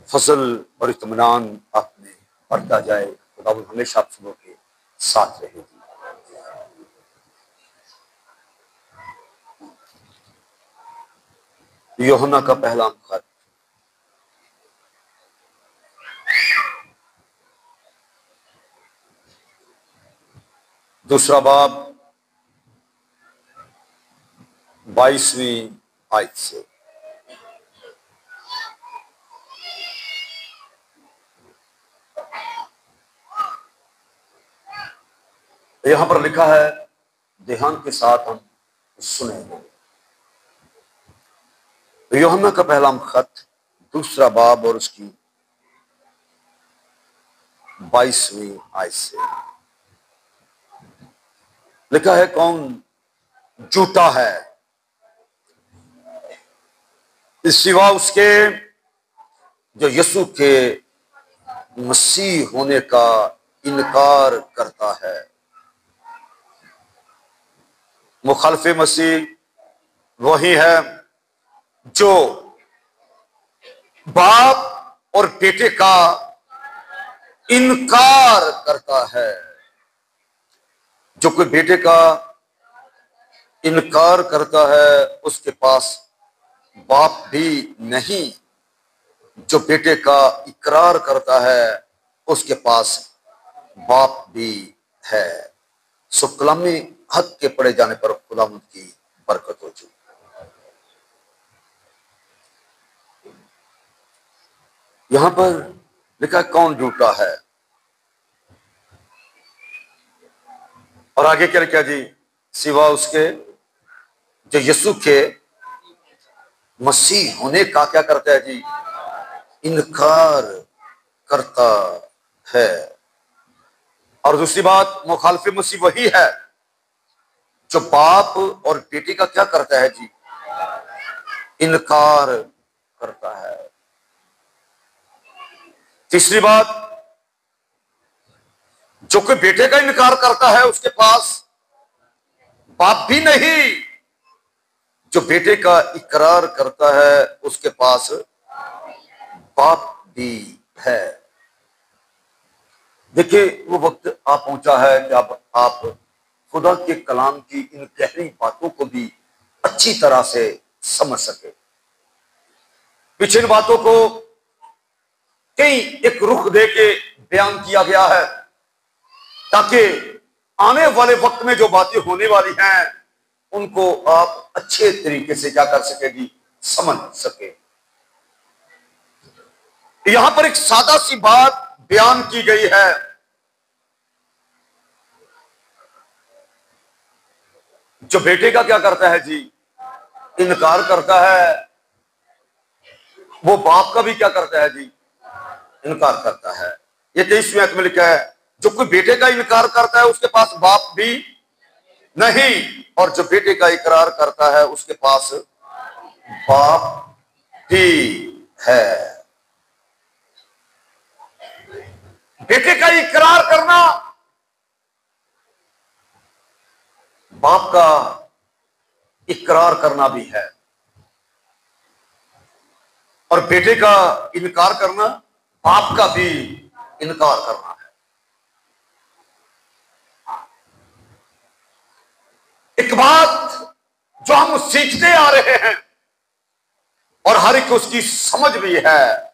फजल और इत्मीनान आप में बढ़ता जाए। खुदा हमेशा आप सबों के साथ रहेगी। यूहन्ना का पहला खत दूसरा बाब 22वीं आयत से। यहां पर लिखा है, ध्यान के साथ हम सुनेंगे। यूहन्ना का पहला खत दूसरा बाब और उसकी 22वीं आयत से लिखा है, कौन झूठा है इस सिवा उसके जो यीशु के मसीह होने का इनकार करता है। मुखालिफे मसीह वही है जो बाप और बेटे का इनकार करता है। जो कोई बेटे का इनकार करता है उसके पास बाप भी नहीं। जो बेटे का इकरार करता है उसके पास बाप भी है। सो कलामी हक के पढ़े जाने पर खुदावंद की बरकत हो चुकी। यहां पर लिखा कौन झूठा है, और आगे क्या लिखा जी, सिवा उसके जो यीशु के मसीह होने का क्या करता है जी, इनकार करता है। और दूसरी बात, मुखालिफे मसीह वही है जो बाप और बेटी का क्या करता है जी, इनकार करता है। तीसरी बात, जो कोई बेटे का इनकार करता है उसके पास बाप भी नहीं। जो बेटे का इकरार करता है उसके पास बाप भी है। देखिए, वो वक्त आ पहुंचा है कि अब आप खुदा के कलाम की इन गहरी बातों को भी अच्छी तरह से समझ सके। पीछे इन बातों को कई एक रुख दे के बयान किया गया है ताकि आने वाले वक्त में जो बातें होने वाली हैं उनको आप अच्छे तरीके से क्या कर सकेगी, समझ सके। यहां पर एक सादा सी बात बयान की गई है। जो बेटे का क्या करता है जी, इनकार करता है, वो बाप का भी क्या करता है जी, इनकार करता है। ये 23वीं आयत में लिखा है, जो कोई बेटे का इनकार करता है उसके पास बाप भी नहीं, और जो बेटे का इकरार करता है उसके पास बाप भी है। बेटे का इकरार करना बाप का इकरार करना भी है, और बेटे का इनकार करना बाप का भी इनकार करना है। एक बात जो हम सीखते आ रहे हैं और हर एक उसकी समझ भी है,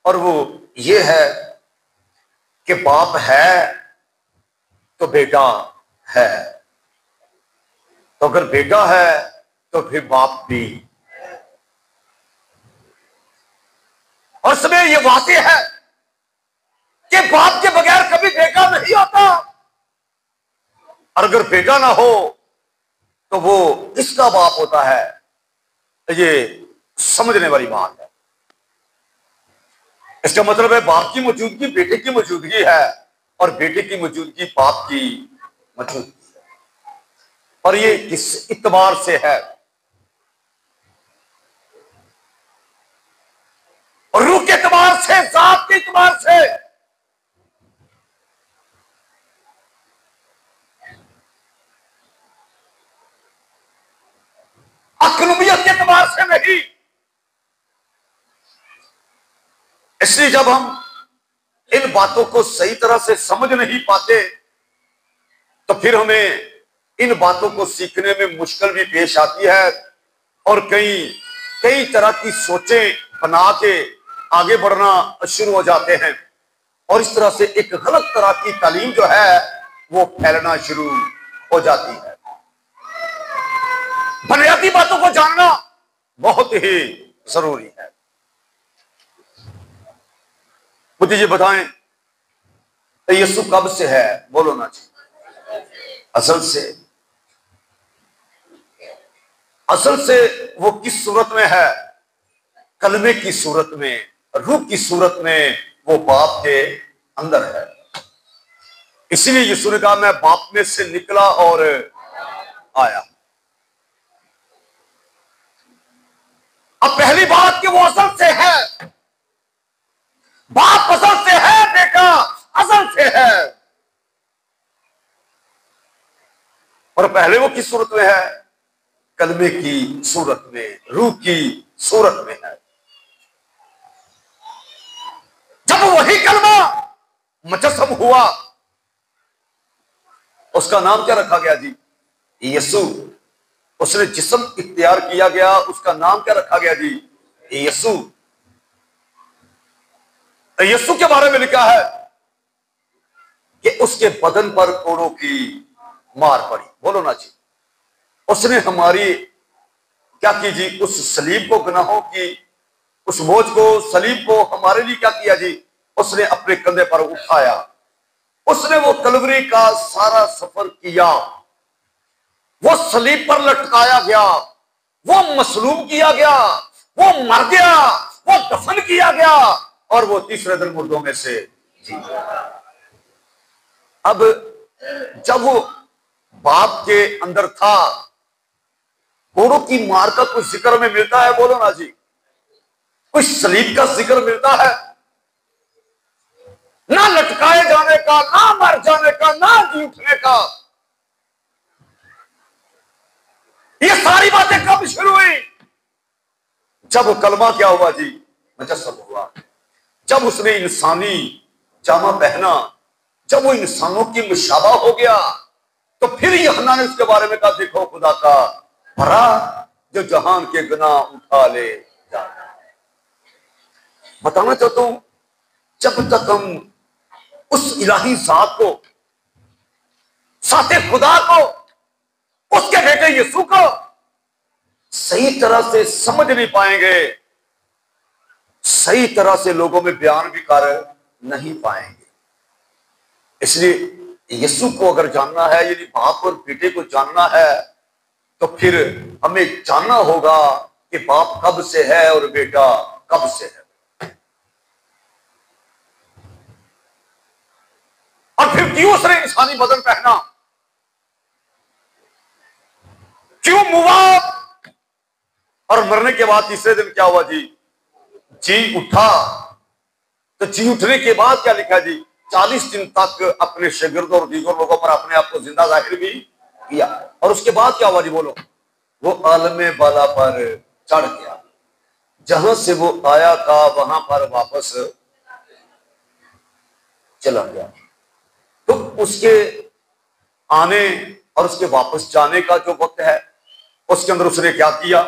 और वो ये है कि बाप है तो बेटा है, तो अगर बेटा है तो फिर बाप भी। और समय ये वाक़ई है कि बाप के बगैर कभी बेटा नहीं होता, और अगर बेटा ना हो तो वो किसका बाप होता है। ये समझने वाली बात है। इसका मतलब है बाप की मौजूदगी बेटे की मौजूदगी है, और बेटे की मौजूदगी बाप की मौजूदगी है। और ये किस इत्बार से है, और रूह के इत्बार से, जात के इत्बार से। अकलुमियत के इत्बार से नहीं। इसलिए जब हम इन बातों को सही तरह से समझ नहीं पाते तो फिर हमें इन बातों को सीखने में मुश्किल भी पेश आती है और कई कई तरह की सोचें बना के आगे बढ़ना शुरू हो जाते हैं और इस तरह से एक गलत तरह की तालीम जो है वो फैलना शुरू हो जाती है। बुनियादी बातों को जानना बहुत ही जरूरी है। मुझे ये बताएं, यीशु कब से है? बोलो ना जी। असल से वो किस सूरत में है? कलमे की सूरत में, रूह की सूरत में वो बाप के अंदर है। इसीलिए यीशु ने कहा मैं बाप में से निकला और आया। अब पहली बात कि वो असल से है, बाप असल से है, बेटा असल से है। और पहले वो किस सूरत में है? कलमे की सूरत में, रूह की सूरत में है। जब वही कलमा मुजस्सम हुआ, उसका नाम क्या रखा गया जी? यीशु। उसने जिस्म इख्तियार किया गया, उसका नाम क्या रखा गया जी? यीशु। यीशु के बारे में लिखा है कि उसके बदन पर कोड़ों की मार पड़ी। बोलो ना जी। उसने हमारी क्या की जी? उस सलीब को, गुनाहों की उस बोझ को, सलीब को हमारे लिए क्या किया जी? उसने अपने कंधे पर उठाया। उसने वो कलवरी का सारा सफर किया, वो सलीब पर लटकाया गया, वो मसलूब किया गया, वो मर गया, वो दफन किया गया और वो तीसरे दिन मुर्दों में से जी गया। अब जब वो बाप के अंदर था, कोड़ों की मार का कुछ जिक्र में मिलता है? बोलो ना जी। कुछ सलीब का जिक्र मिलता है? ना लटकाए जाने का, ना मर जाने का, ना जी उठने का। ये सारी बातें कब शुरू हुई? जब कलमा क्या हुआ जी? मुजस्सम हुआ। जब उसने इंसानी जामा पहना, जब वो इंसानों की मुशाबा हो गया, तो फिर यूहन्ना ने उसके बारे में कहा देखो खुदा का भरा जो जहान के गुनाह उठा ले जाता है। बताना चाहता हूं, जब तक हम उस इलाही जात को, साथे खुदा को, उसके बेटे यीशु को सही तरह से समझ नहीं पाएंगे, सही तरह से लोगों में बयान भी कर नहीं पाएंगे। इसलिए यीशु को अगर जानना है, यानी बाप और बेटे को जानना है, तो फिर हमें जानना होगा कि बाप कब से है और बेटा कब से है। और फिर क्यों उसने इंसानी बदन पहना, क्यों मुआ, और मरने के बाद तीसरे दिन क्या हुआ जी? जी उठा। तो जी उठने के बाद क्या लिखा जी? 40 दिन तक अपने शागिर्दों और दीगर लोगों पर अपने आप को जिंदा जाहिर भी किया। और उसके बाद क्या हुआ जी? बोलो। वो आलमे बाला पर चढ़ गया, जहां से वो आया था वहां पर वापस चला गया। तो उसके आने और उसके वापस जाने का जो वक्त है, उसके अंदर उसने क्या किया?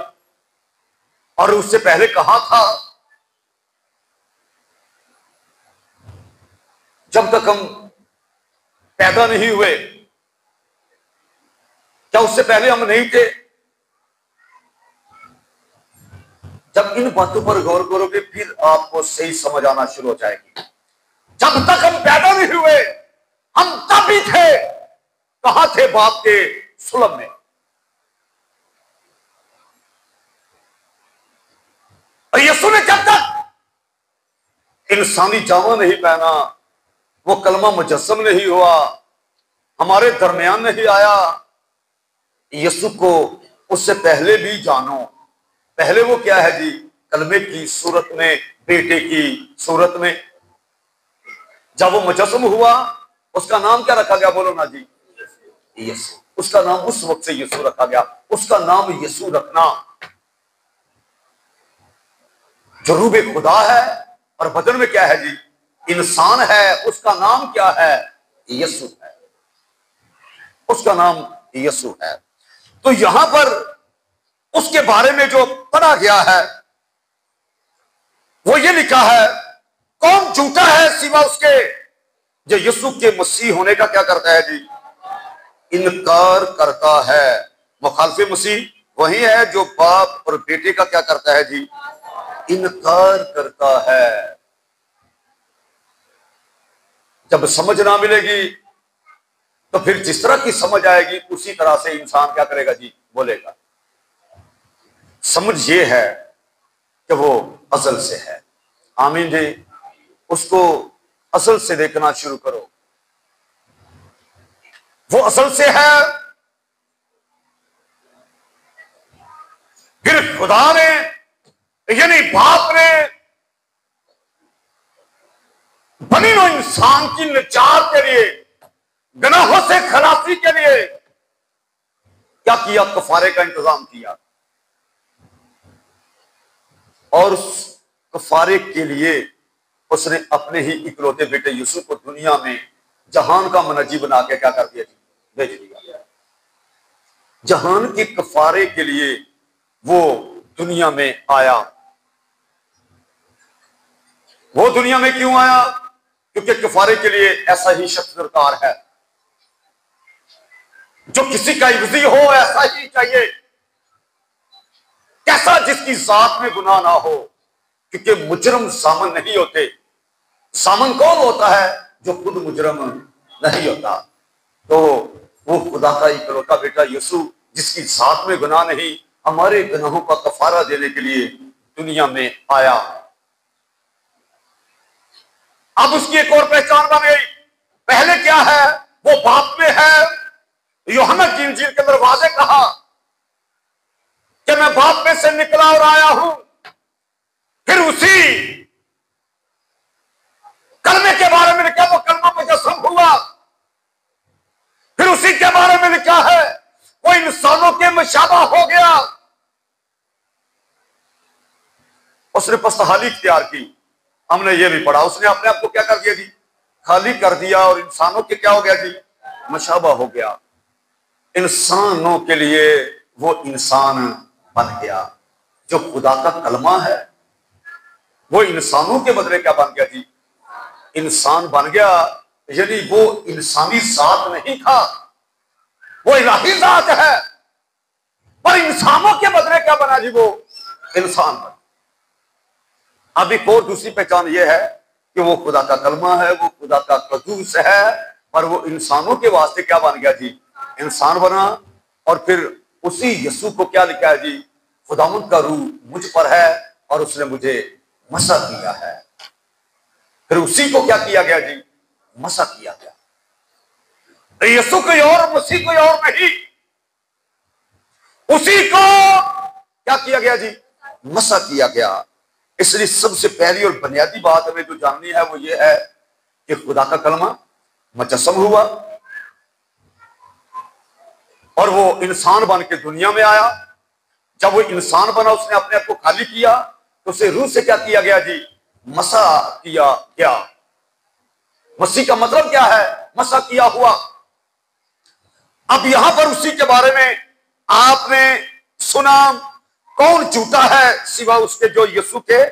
और उससे पहले कहा था, जब तक हम पैदा नहीं हुए, क्या उससे पहले हम नहीं थे? जब इन बातों पर गौर करोगे फिर आपको सही समझ आना शुरू हो जाएगी। जब तक हम पैदा नहीं हुए हम तब भी थे। कहां थे? बाप के सुलभ में। और यीशु ने जब तक इंसानी जामा नहीं पहना, वो कलमा मुजस्सम नहीं हुआ, हमारे दरमियान नहीं आया, यीशु को उससे पहले भी जानो। पहले वो क्या है जी? कलमे की सूरत में, बेटे की सूरत में। जब वो मुजस्सम हुआ, उसका नाम क्या रखा गया? बोलो ना जी। यीशु। उसका नाम उस वक्त से यीशु रखा गया। उसका नाम यीशु रखना जो रूबे खुदा है, और बदन में क्या है जी? इंसान है। उसका नाम क्या है? यीशु है। उसका नाम यीशु है। तो यहां पर उसके बारे में जो पढ़ा गया है वो ये लिखा है, कौन झूठा है सिवा उसके जो यीशु के मसीह होने का क्या करता है जी? इनकार करता है। मुखालिफ मसीह वही है जो बाप और बेटे का क्या करता है जी? इनकार करता है। जब समझ ना मिलेगी तो फिर जिस तरह की समझ आएगी उसी तरह से इंसान क्या करेगा जी? बोलेगा। समझ ये है कि वो असल से है। आमीन जी। उसको असल से देखना शुरू करो। वो असल से है। फिर खुदा ने यानी बाप ने बनी हुई इंसान की निजात के लिए, गुनाहों से खलासी के लिए क्या किया? कफारे का इंतजाम किया। और उस कफारे के लिए उसने अपने ही इकलौते बेटे यूसुफ को दुनिया में जहान का मनजी बना के क्या कर दिया जी? भेज दिया। जहान के कफारे के लिए वो दुनिया में आया। वो दुनिया में क्यों आया? क्योंकि कफारे के लिए ऐसा ही शख्स दरकार है जो किसी का इवजी हो, ऐसा ही चाहिए। कैसा? जिसकी जात में गुनाह ना हो। क्योंकि मुजरम सामन नहीं होते। सामन कौन होता है? जो खुद मुजरम नहीं होता। तो वो खुदा का इकलौता बेटा यीशु जिसकी जात में गुनाह नहीं, हमारे गुनाहों का कफारा देने के लिए दुनिया में आया। अब उसकी एक और पहचान बन गई। पहले क्या है? वो बाप में है। यूहन्ना की इंजील के अंदर वाज़े कहा कि मैं बाप में से निकला और आया हूं। फिर उसी कलमे के बारे में लिखा, वो कलमा मुजस्सम हुआ। फिर उसी के बारे में लिखा है वो इंसानों के मुशाबा हो गया। उसने पस्तहाली इख्तियार की। हमने ये भी पढ़ा, उसने अपने आप को क्या कर दिया जी? खाली कर दिया। और इंसानों के क्या हो गया जी? मुशाबा हो गया। इंसानों के लिए वो इंसान बन गया। जो खुदा का कलमा है वो इंसानों के बदले क्या बन गया जी? इंसान बन गया। यानी वो इंसानी जात नहीं था, वो इलाही जात है। पर इंसानों के बदले क्या बना जी? वो इंसान बना। अब एक और दूसरी पहचान ये है कि वो खुदा का कलमा है, वो खुदा का कदूस है, पर वो इंसानों के वास्ते क्या बन गया जी? इंसान बना। और फिर उसी यीशु को क्या लिखा है जी? खुदावंद का रूह मुझ पर है और उसने मुझे मसा किया है। फिर उसी को क्या किया गया जी? मसा किया गया। यीशु कोई और, मसीह कोई और नहीं, उसी को क्या किया गया जी? मसा किया गया। इसलिए सबसे पहली और बुनियादी बात हमें जो जाननी है वो ये है कि खुदा का कलमा मुजस्सम हुआ और वो इंसान बन के दुनिया में आया। जब वो इंसान बना उसने अपने आप को खाली किया तो उसे रूह से क्या किया गया जी? मसा किया गया। मसीह का मतलब क्या है? मसा किया हुआ। अब यहां पर उसी के बारे में आपने सुना, कौन झूठा है सिवा उसके जो यीशु के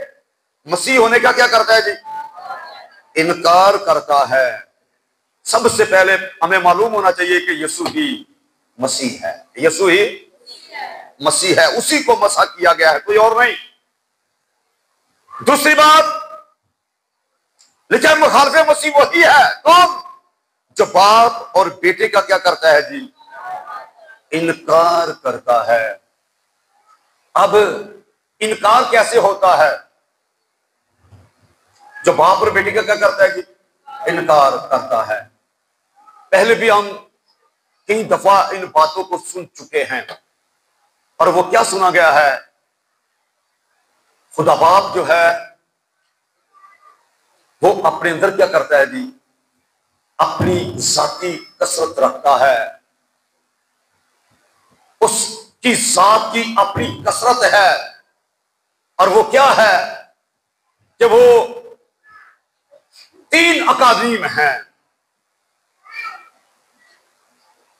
मसीह होने का क्या करता है जी? इनकार करता है। सबसे पहले हमें मालूम होना चाहिए कि यीशु ही मसीह है। यीशु ही मसीह है, उसी को मसा किया गया है, कोई और नहीं। दूसरी बात लिखा है मुखालिफ मसीह वही है। कौन? जो बाप और बेटे का क्या करता है जी? इनकार करता है। अब इनकार कैसे होता है? जो बाप और बेटे का क्या करता है जी? इनकार करता है। पहले भी हम कई दफा इन बातों को सुन चुके हैं। और वो क्या सुना गया है? खुदा बाप जो है वो अपने अंदर क्या करता है जी? अपनी जाती कसरत रखता है। उसकी जात की अपनी कसरत है। और वो क्या है कि वो 3 अकादीम हैं,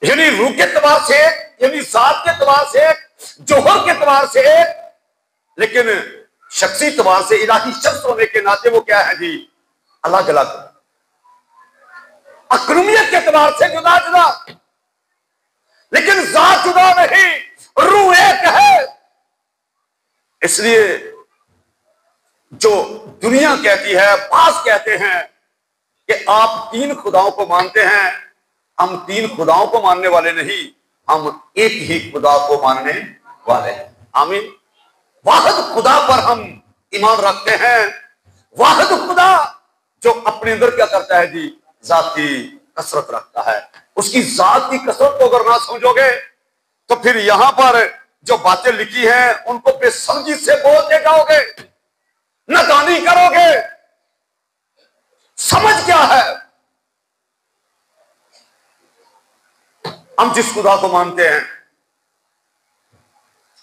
यानी रूह के एतबार से एक, यानी जात के एतबार से एक, जोहर के एतबार से एक, लेकिन शख्सी एतबार से इलाही शख्स होने के नाते वो क्या है जी, अलग अलग। अकलुमियत के एतबार से जुदा जुदा, लेकिन जात जुदा नहीं, रूह एक है। इसलिए जो दुनिया कहती है, पास कहते हैं कि आप 3 खुदाओं को मानते हैं, हम 3 खुदाओं को मानने वाले नहीं, हम एक ही खुदा को मानने वाले हैं। आमीन। वाहिद खुदा पर हम ईमान रखते हैं, वाहिद खुदा जो अपने अंदर क्या करता है जी, जाती कसरत रखता है। उसकी जात की कसरत को अगर ना समझोगे तो फिर यहां पर जो बातें लिखी हैं उनको बेसमझी से बोलते जाओगे, नादानी करोगे। समझ क्या है? हम जिस खुदा को मानते हैं,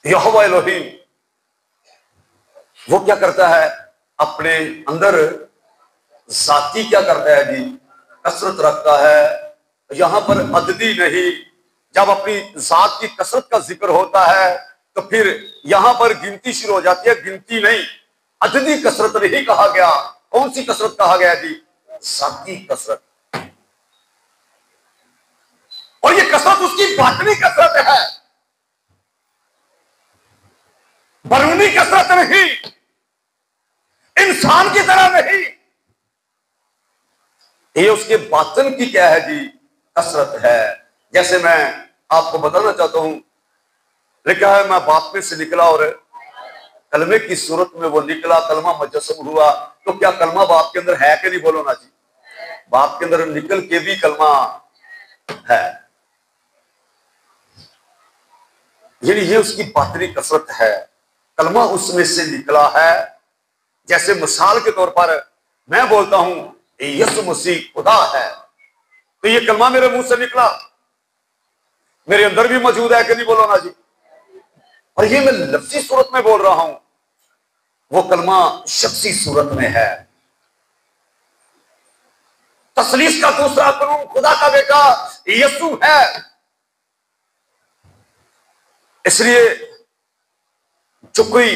यहोवा एलोहीम, वो क्या करता है, अपने अंदर जाती क्या करता है जी, कसरत रखता है। यहां पर अददी नहीं, जब अपनी जात की कसरत का जिक्र होता है तो फिर यहां पर गिनती शुरू हो जाती है। गिनती नहीं, अददी कसरत नहीं कहा गया। कौन सी कसरत कहा गया जी? जाती कसरत। और ये कसरत उसकी बातनी कसरत है, बरूनी कसरत नहीं, इंसान की तरह नहीं। ये उसके बातन की क्या है जी, कसरत है। जैसे मैं आपको बताना चाहता हूं, लिखा है, मैं बाप में से निकला और कलमे की सूरत में वो निकला, कलमा मुजस्सम हुआ। तो क्या कलमा बाप के अंदर है कि नहीं? बोलो ना जी। बाप के अंदर निकल के भी कलमा है, यानी ये उसकी बातनी कसरत है। कलमा उसमें से निकला है। जैसे मिसाल के तौर पर मैं बोलता हूं यीशु मसीह खुदा है, तो ये कलमा मेरे मुंह से निकला, मेरे अंदर भी मौजूद है कि नहीं? बोलो ना जी। और ये मैं लफ्जी सूरत में बोल रहा हूं, वो कलमा शख्सी सूरत में है। तसलीस का दूसरा कानून, खुदा का बेटा यीशु है। इसलिए जो कोई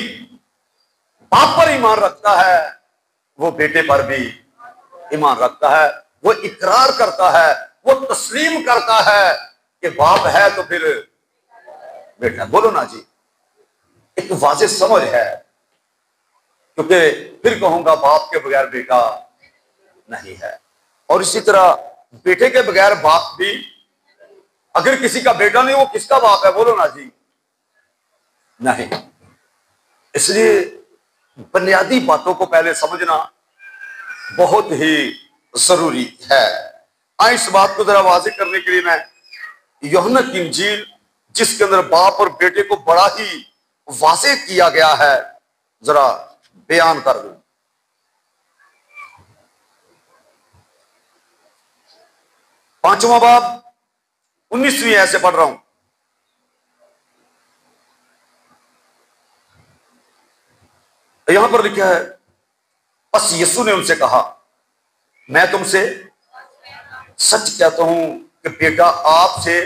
बाप पर ईमान रखता है वो बेटे पर भी ईमान रखता है। वो इकरार करता है, वो तस्लीम करता है कि बाप है तो फिर बेटा। बोलो ना जी। एक वाज़ेह समझ है, क्योंकि फिर कहूंगा बाप के बगैर बेटा नहीं है, और इसी तरह बेटे के बगैर बाप भी। अगर किसी का बेटा नहीं, वो किसका बाप है? बोलो ना जी। नहीं। इसलिए बुनियादी बातों को पहले समझना बहुत ही जरूरी है। आइए इस बात को जरा वाज़ेह करने के लिए मैं यूहन्ना की इंजील, जिसके अंदर बाप और बेटे को बड़ा ही वाज़ेह किया गया है, जरा बयान कर दूं। 5वां बाब 19वीं ऐसे पढ़ रहा हूं। यहां पर लिखा है, बस यीशु ने उनसे कहा, मैं तुमसे सच कहता हूं कि बेटा आपसे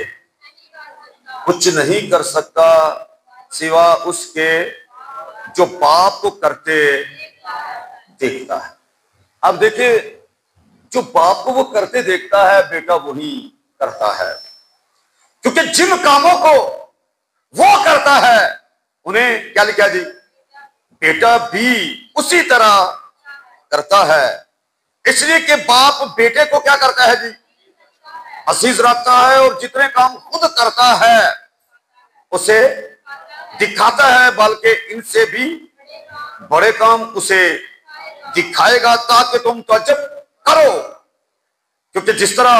कुछ नहीं कर सकता सिवा उसके जो बाप को करते देखता है। अब देखिए, जो बाप को वो करते देखता है, बेटा वही करता है, क्योंकि जिन कामों को वो करता है उन्हें क्या लिखा जी, बेटा भी उसी तरह करता है। इसलिए कि बाप बेटे को क्या करता है जी, अजीज रखता है, और जितने काम खुद करता है उसे दिखाता है, बल्कि इनसे भी बड़े काम उसे दिखाएगा, ताकि तुम तअज्जुब करो। क्योंकि जिस तरह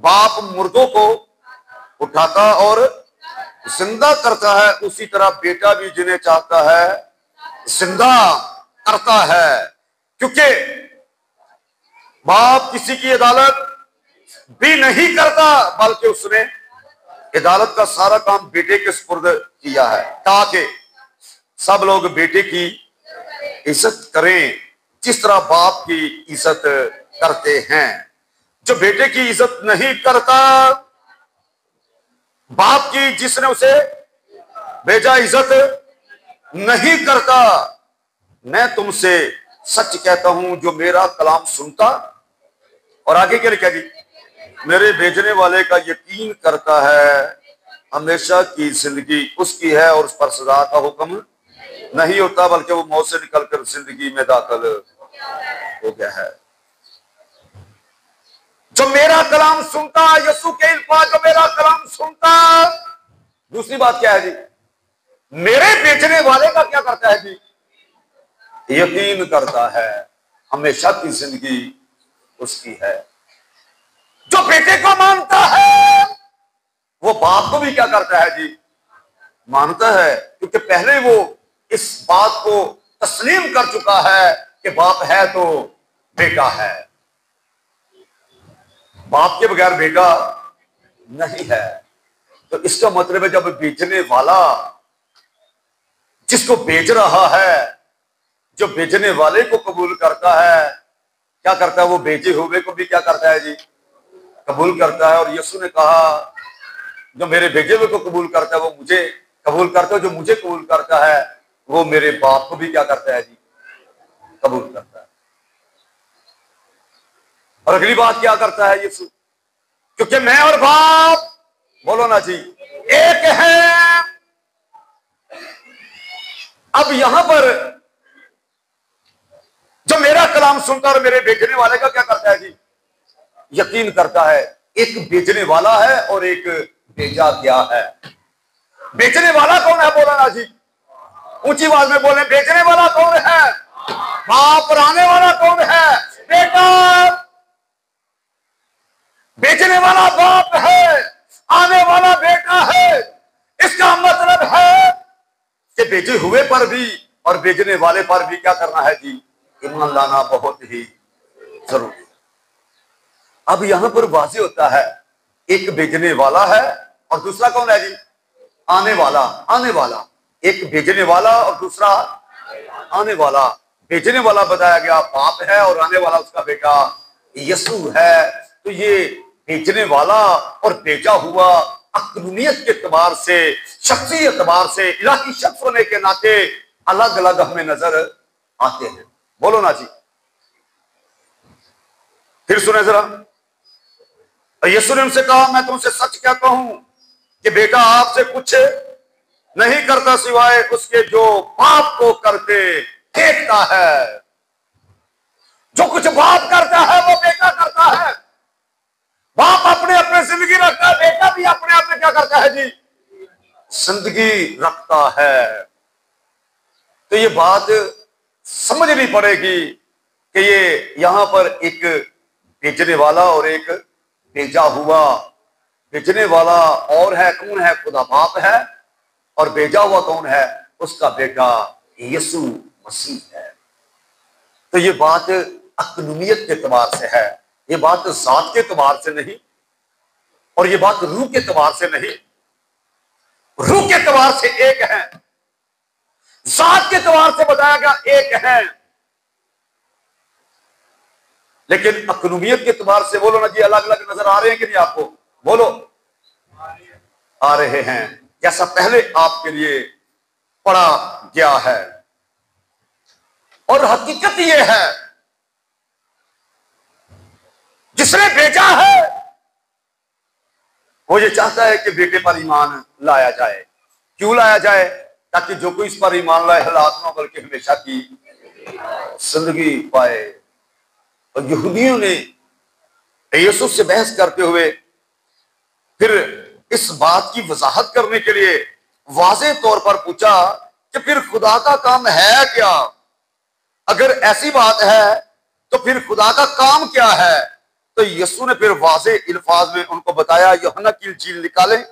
बाप मुर्दों को उठाता और जिंदा करता है, उसी तरह बेटा भी जिन्हें चाहता है जिंदा करता है। क्योंकि बाप किसी की अदालत भी नहीं करता, बल्कि उसने अदालत का सारा काम बेटे के सुपुर्द किया है, ताकि सब लोग बेटे की इज्जत करें। जिस तरह बाप की इज्जत करते हैं। जो बेटे की इज्जत नहीं करता, बाप की जिसने उसे भेजा इज्जत नहीं करता। मैं तुमसे सच कहता हूं, जो मेरा कलाम सुनता और आगे क्या लिखा जी, मेरे भेजने वाले का यकीन करता है, हमेशा की जिंदगी उसकी है और उस पर सजा का हुक्म नहीं होता, बल्कि वो मौत से निकलकर जिंदगी में दाखिल हो गया है। जो मेरा कलाम सुनता, यीशु के अल्फाज, जो मेरा कलाम सुनता। दूसरी बात क्या है जी, मेरे भेजने वाले का क्या करता है जी, यकीन करता है, हमेशा की जिंदगी उसकी है। जो बेटे को मानता है, वो बाप को भी क्या करता है जी, मानता है, क्योंकि पहले वो इस बात को तस्लीम कर चुका है कि बाप है तो बेटा है, बाप के बगैर बेटा नहीं है। तो इसका मतलब है, जब बेचने वाला जिसको बेच रहा है, जो बेचने वाले को कबूल करता है, क्या करता है, वो बेचे हुए को भी क्या करता है जी, कबूल करता है। और यीशु ने कहा, जो मेरे भेजे हुए को कबूल करता है वो मुझे कबूल करता है, जो मुझे कबूल करता है वो मेरे बाप को भी क्या करता है जी, कबूल करता है। और अगली बात क्या करता है यीशु, क्योंकि मैं और बाप, बोलो ना जी, एक है। अब यहां पर जो मेरा कलाम सुनता और मेरे भेजने वाले का क्या करता है जी, यकीन करता है। एक भेजने वाला है और एक भेजा गया है। बेचने वाला कौन है, बोला ना जी, ऊंची आवाज में बोले, बेचने वाला कौन है, बाप। आने वाला कौन है, बेटा। बेचने वाला बाप है, आने वाला बेटा है। इसका मतलब है कि बेचे हुए पर भी और बेचने वाले पर भी क्या करना है जी, ईमान लाना बहुत ही जरूरी। अब यहां पर वाज़ेह होता है, एक बेचने वाला है और दूसरा कौन है जी, आने वाला। आने वाला, एक भेजने वाला और दूसरा आने वाला। भेजने वाला बताया गया बाप है और आने वाला उसका बेटा यीशु है। तो ये भेजने वाला और भेजा हुआ अक़लूनियत के एतबार से, शख्सी एतबार से, इलाही शख्स होने के नाते अलग अलग हमें नजर आते हैं। बोलो ना जी, फिर सुने जरा। यीशु ने उनसे कहा, मैं तुमसे सच कहता हूं कि बेटा आपसे कुछ नहीं करता सिवाय उसके जो बाप को करते देखता है। जो कुछ बाप करता है वो बेटा करता है। बाप अपने अपने जिंदगी रखता है, बेटा भी अपने आप में क्या करता है जी, जिंदगी रखता है। तो ये बात समझनी पड़ेगी कि ये यहां पर एक भेजने वाला और एक भेजा हुआ। भेजने वाला और है, कौन है, खुदा बाप है। और भेजा हुआ कौन है, उसका बेटा यीशु मसीह है। तो ये बात अक़लूनियत के एतबार से है, ये बात जात के एतबार से नहीं, और ये बात रूह के एतबार से नहीं। रूह के एतबार से एक है, जात के एतबार से बताया गया एक है, लेकिन अक़लूनियत के एतबार से, बोलो ना जी, अलग अलग नजर आ रहे हैं कि नहीं आपको, बोलो, आ रहे हैं, जैसा पहले आपके लिए पढ़ा गया है। और हकीकत यह है, जिसने भेजा है वो ये चाहता है कि बेटे पर ईमान लाया जाए। क्यों लाया जाए, ताकि जो कोई इस पर ईमान लाए हलाक न बल्कि हमेशा की जिंदगी पाए। और यहूदियों ने यीशु से बहस करते हुए फिर इस बात की वजाहत करने के लिए वाज़ेह तौर पर पूछा कि फिर खुदा का काम है क्या। अगर ऐसी बात है तो फिर खुदा का काम क्या है। तो यीशु ने फिर वाज़ेह अल्फाज में उनको बताया। यूहन्ना की इंजील निकालें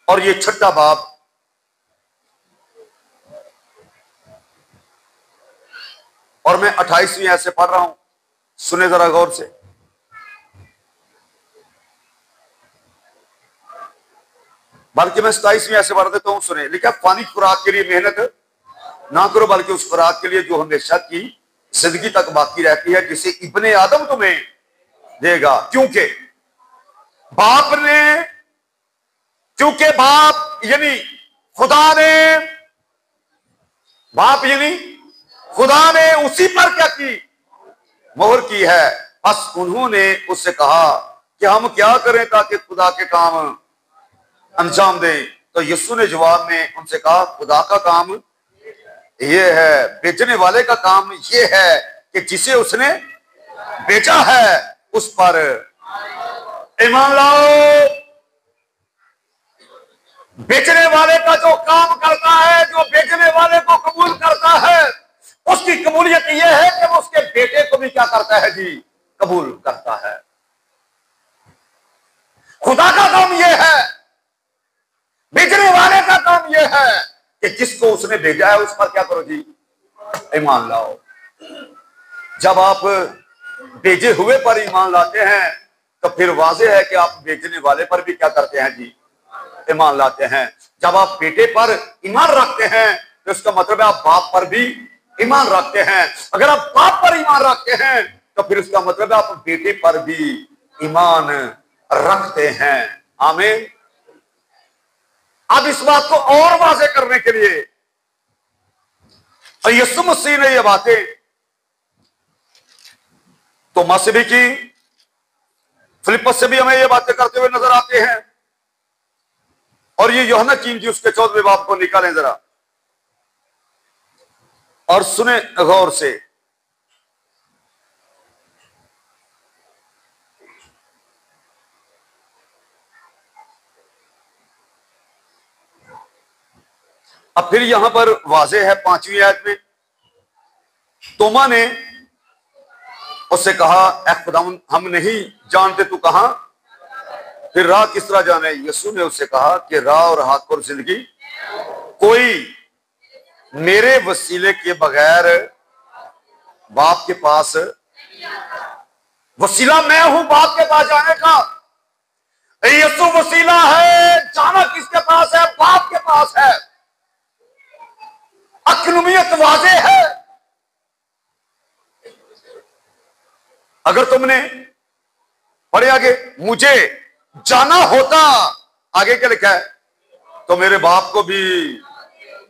और ये 6 बाब और मैं 28वीं ऐसे पढ़ रहा हूं, सुने जरा गौर से। बल्कि मैं 27वीं ऐसे पढ़ देता हूं, सुने। लिखा, पानी खुराक के लिए मेहनत ना करो, बल्कि उस खुराक के लिए जो हमेशा की जिंदगी तक बाकी रहती है, जिसे इब्ने आदम तुम्हें देगा। क्योंकि बाप यानी खुदा ने उसी पर क्या की, मोहर की है। बस उन्होंने उससे कहा कि हम क्या करें ताकि खुदा के काम अंजाम दें। तो यीशु ने जवाब में उनसे कहा, खुदा का काम ये है, बेचने वाले का काम ये है कि जिसे उसने बेचा है उस पर ईमान लाओ। बेचने वाले का जो काम करता है, जो बेचने वाले को कबूल करता है, उसकी कबूलियत यह है कि वो उसके बेटे को भी क्या करता है जी, कबूल करता है। खुदा का काम यह है, बेचने वाले का काम यह है कि जिसको उसने भेजा है उस पर क्या करो जी, ईमान लाओ। जब आप भेजे हुए पर ईमान लाते हैं तो फिर वाज़ेह है कि आप बेचने वाले पर भी क्या करते हैं जी, ईमान लाते हैं। जब आप बेटे पर ईमान रखते हैं तो इसका मतलब है आप बाप पर भी ईमान रखते हैं। अगर आप बाप पर ईमान रखते हैं तो फिर इसका मतलब है आप बेटे पर भी ईमान रखते हैं। आमीन। अब इस बात को और वाज़ेह करने के लिए और यीशु मसीह ने ये बातें तोमा से भी की, फिलिप्पस से भी हमें ये बातें करते हुए नजर आते हैं। और ये यूहन्ना की इंजील उसके 14वें बाब को निकालें जरा और सुने गौर से। अब फिर यहां पर वाज़ेह है 5वीं आयत में, तोमा ने उससे कहा, ऐ खुदावंद हम नहीं जानते तू कहां, फिर राह किस तरह जाने। यीशु ने उससे कहा कि राह और हक और जिंदगी कोई मेरे वसीले के बगैर बाप के पास, वसीला मैं हूं बाप के पास जाने का। यीशु वसीला है, जाना किसके पास है, बाप के पास है। अक्नुमियत वाज़ेह है। अगर तुमने पढ़े आगे, मुझे जाना होता, आगे क्या लिखा है, तो मेरे बाप को भी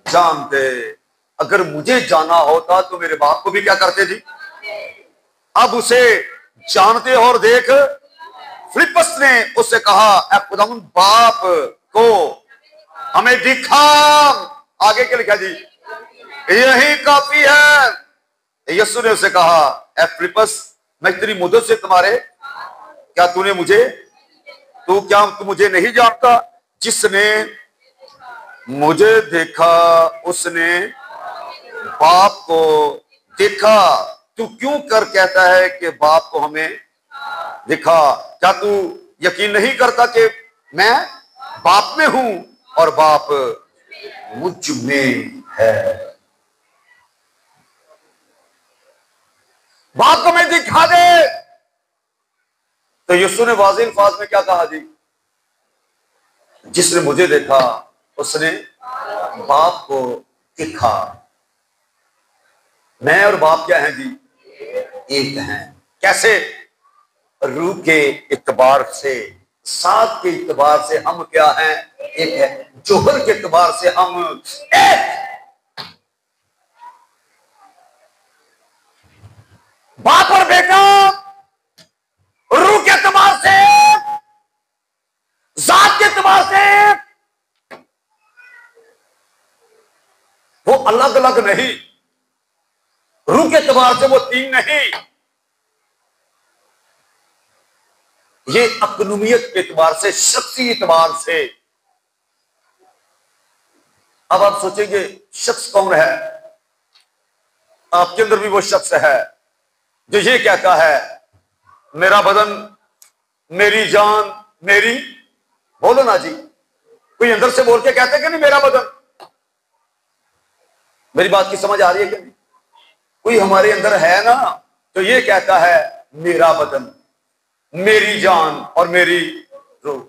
जानते। अगर मुझे जाना होता तो मेरे बाप को भी क्या करते जी। अब उसे जानते हो। और देख, फिलिप्पस ने उससे कहा, ऐ खुदावंद बाप को हमें दिखा। आगे क्या लिखा जी, यही काफी है। यीशु ने उसे कहा, ऐ फिलिप्पस मैं तेरी मुद्दत से तुम्हारे, क्या तू मुझे नहीं जानता? जिसने मुझे देखा उसने बाप को देखा। तू क्यों कर कहता है कि बाप को हमें दिखा? क्या तू यकीन नहीं करता कि मैं बाप में हूं और बाप मुझ में है? बाप को मैं दिखा दे। तो यीशु ने वाज़ेह अल्फाज में क्या कहा जी, जिसने मुझे देखा उसने बाप को देखा। मैं और बाप क्या हैं जी, एक हैं। कैसे? रूह के इत्बार से, साथ के इत्बार से हम क्या हैं, एक है। जोहर के इत्बार से हम एक। बाप और बेटा रूह के इत्बार से, जात के इत्बार से वो अलग अलग नहीं। रूह के इत्बार से वो तीन नहीं। ये अकनुमियत के इत्बार से, शख्सी इत्बार से। अब आप सोचेंगे शख्स कौन है? आपके अंदर भी वो शख्स है जो ये कहता है, मेरा बदन, मेरी जान, मेरी, बोलो ना जी, कोई अंदर से बोल के कहते कि नहीं मेरा बदन? मेरी बात की समझ आ रही है कि नहीं? कोई हमारे अंदर है ना तो ये कहता है मेरा बदन, मेरी जान और मेरी रूह।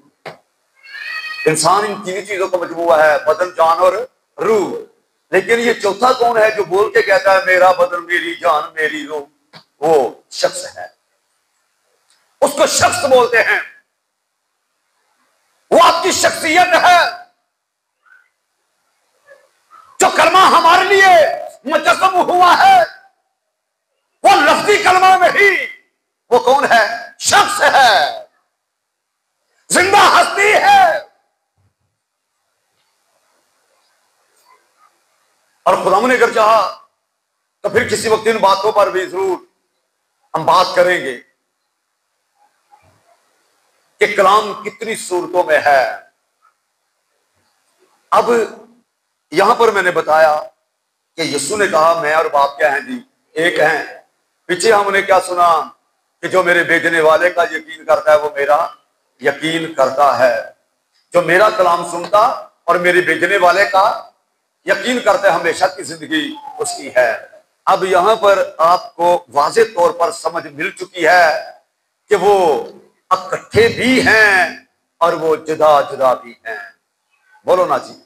इंसान इन तीन चीजों का मजमूआ है, बदन, जान और रूह। लेकिन ये चौथा कौन है जो बोल के कहता है मेरा बदन मेरी जान मेरी रूह? वो शख्स है, उसको शख्स बोलते हैं। वो आपकी शख्सियत है। जो कलमा हमारे लिए मुजस्सम हुआ है वो लफ्जी कलमा में ही वो कौन है? शख्स है, जिंदा हस्ती है। और खुदा ने अगर चाहा तो फिर किसी वक्त इन बातों पर भी जरूर हम बात करेंगे कि कलाम कितनी सूरतों में है। अब यहां पर मैंने बताया कि यीशु ने कहा मैं और बाप क्या हैं जी? एक हैं। पीछे हमने क्या सुना कि जो मेरे भेजने वाले का यकीन करता है वो मेरा यकीन करता है। जो मेरा कलाम सुनता और मेरे भेजने वाले का यकीन करता है हमेशा की जिंदगी उसकी है। अब यहां पर आपको वाज़े तौर पर समझ मिल चुकी है कि वो इकट्ठे भी हैं और वो जुदा जुदा भी हैं। बोलो ना जी।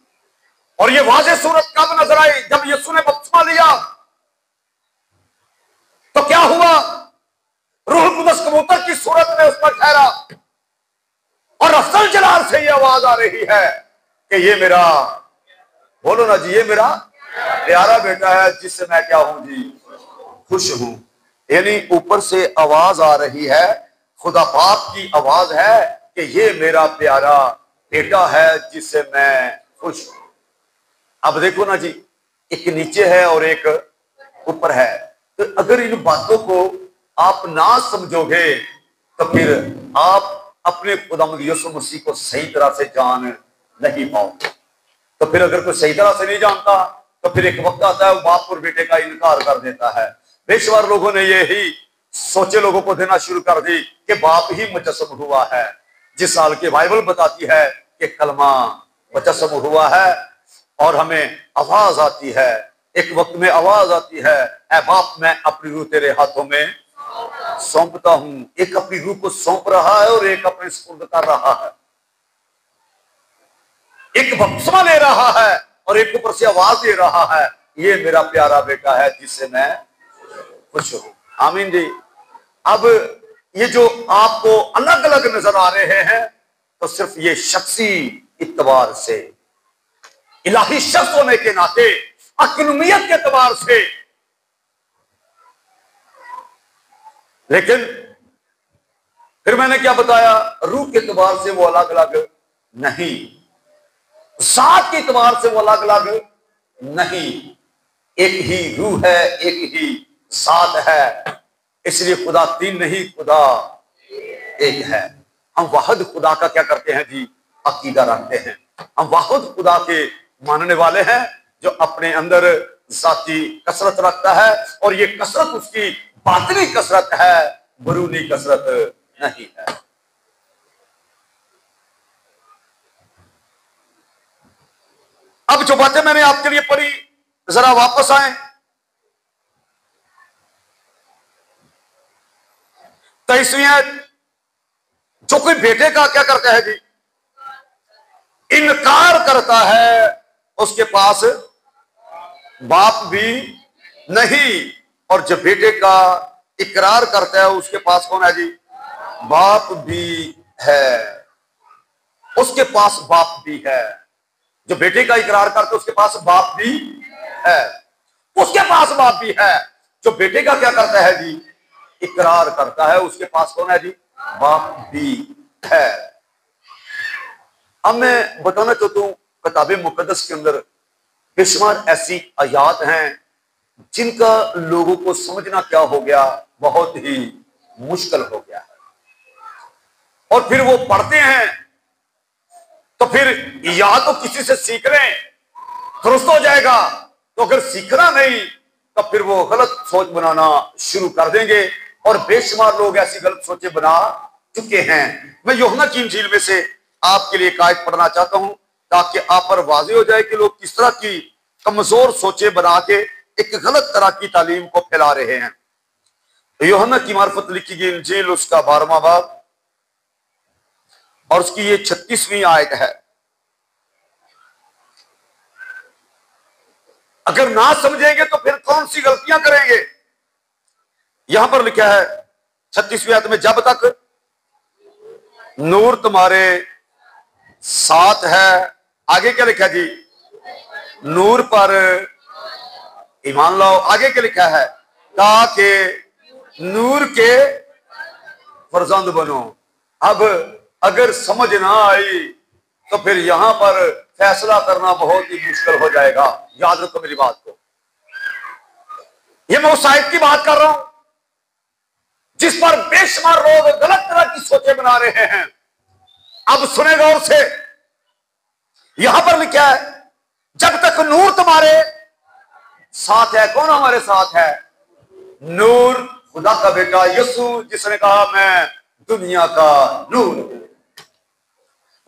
और ये वाज़े सूरत कब नजर आई? जब यीशु ने बपतिस्मा लिया तो क्या हुआ? रूह कुदस कबूतर की सूरत में उस पर ठहरा और अफजल जलाल से ये आवाज आ रही है कि ये मेरा, बोलो ना जी, ये मेरा प्यारा बेटा है जिससे मैं क्या हूं जी? खुश हूं। यानी ऊपर से आवाज आ रही है, खुदा पाक की आवाज है कि ये मेरा प्यारा बेटा है जिससे मैं खुश हूं। अब देखो ना जी, एक नीचे है और एक ऊपर है। तो अगर इन बातों को आप ना समझोगे तो फिर आप अपने खुदावंद यीशु मसीह को सही तरह से जान नहीं पाओगे। तो फिर अगर कोई सही तरह से नहीं जानता तो फिर एक वक्त आता है वो बाप और बेटे का इनकार कर देता है। बेशुमार लोगों ने यही सोचे लोगों को देना शुरू कर दी कि बाप ही मुजस्सम हुआ है। जिस साल की बाइबल बताती है कि कलमा मुजस्सम हुआ है और हमें आवाज आती है, एक वक्त में आवाज आती है, ऐ बाप मैं अपनी रूह तेरे हाथों में सौंपता हूं। एक अपनी रूह को सौंप रहा है और एक अपने सुपुर्द कर रहा है। एक बपतिस्मा ले रहा है और एक ऊपर से आवाज दे रहा है, ये मेरा प्यारा बेटा है जिससे मैं खुश हूं। आमीन जी। अब ये जो आपको अलग अलग नजर आ रहे हैं तो सिर्फ ये शख्सी इत्तबार से, इलाही शख्स होने के नाते, अकलुमियत के एतबार से। लेकिन फिर मैंने क्या बताया? रूह के एतबार से वो अलग अलग नहीं, जात के एतबार से वो अलग अलग नहीं। एक ही रूह है, एक ही जात है। इसलिए खुदा तीन नहीं, खुदा एक है। हम वाहिद खुदा का क्या करते हैं जी? अकीदा रखते हैं। हम वाहिद खुदा के मानने वाले हैं जो अपने अंदर जाती कसरत रखता है और ये कसरत उसकी बातनी कसरत है, बरूनी कसरत नहीं है। अब जो बातें मैंने आपके लिए पढ़ी जरा वापस आए। तो इसमें जो कोई बेटे का क्या करता है जी? इनकार करता है, उसके पास बाप भी नहीं। और जब बेटे का इकरार करता है उसके पास कौन है जी? बाप भी है, उसके पास बाप भी है। जो बेटे का इकरार करता है उसके पास बाप भी है, उसके पास बाप भी है। जो बेटे का क्या करता है जी? इकरार करता है, उसके पास कौन है जी? बाप भी है। अब मैं बताना चाहता हूं किताब मुकद्दस के अंदर बेशुमार ऐसी आयात हैं जिनका लोगों को समझना क्या हो गया, बहुत ही मुश्किल हो गया है। और फिर वो पढ़ते हैं तो फिर या तो किसी से सीख रहे हैं, दुरुस्त हो जाएगा। तो अगर सीखना नहीं तो फिर वो गलत सोच बनाना शुरू कर देंगे और बेशुमार लोग ऐसी गलत सोचें बना चुके हैं। मैं यूहन्ना की इंजील में से आपके लिए एक आयत पढ़ना चाहता हूं ताकि आप पर वाज़ेह हो जाए कि लोग किस तरह की कमजोर सोचें बना के एक गलत तरह की तालीम को फैला रहे हैं। यूहन्ना की मार्फत लिखी गई इंजील उसका 12वां बाब और उसकी ये 36वीं आयत है। अगर ना समझेंगे तो फिर कौन सी गलतियां करेंगे। यहां पर लिखा है 36वीं आयत में, जब तक नूर तुम्हारे साथ है, आगे क्या लिखा जी, नूर पर ईमान लाओ। आगे क्या लिखा है, ताकि नूर के फर्जंद बनो। अब अगर समझ ना आई तो फिर यहां पर फैसला करना बहुत ही मुश्किल हो जाएगा। याद रखो मेरी बात को, ये मैं उस आयत की बात कर रहा हूं जिस पर बेशुमार लोग गलत तरह की सोचें बना रहे हैं। अब सुने गौर से, यहां पर लिखा है जब तक नूर तुम्हारे साथ है। कौन हमारे साथ है? नूर, खुदा का बेटा यीशु, जिसने कहा मैं दुनिया का नूर हूं।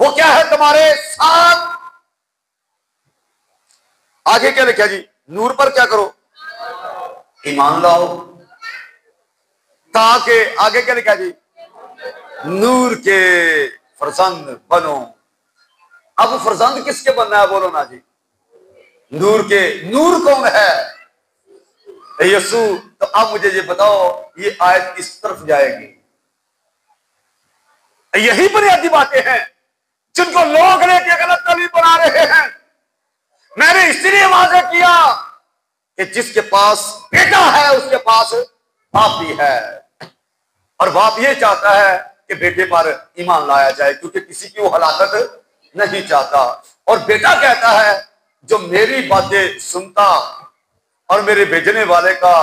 वो क्या है? तुम्हारे साथ। आगे क्या लिखा जी, नूर पर क्या करो? ईमान लाओ, ताकि आगे क्या लिखा जी, नूर के फर्जंद बनो। अब फर्जंद किसके बनना है? बोलो ना जी, नूर के। नूर कौन है? यीशु। तो अब मुझे ये बताओ, ये आयत किस तरफ जाएगी? यही बुनियादी बातें हैं जिनको लोग लेके गलत तालीम बना रहे हैं। मैंने इसलिए वादे किया कि जिसके पास बेटा है उसके पास बाप भी है, और बाप ये चाहता है कि बेटे पर ईमान लाया जाए, क्योंकि किसी की वो हलाकत नहीं चाहता। और बेटा कहता है जो मेरी बातें सुनता और मेरे भेजने वाले का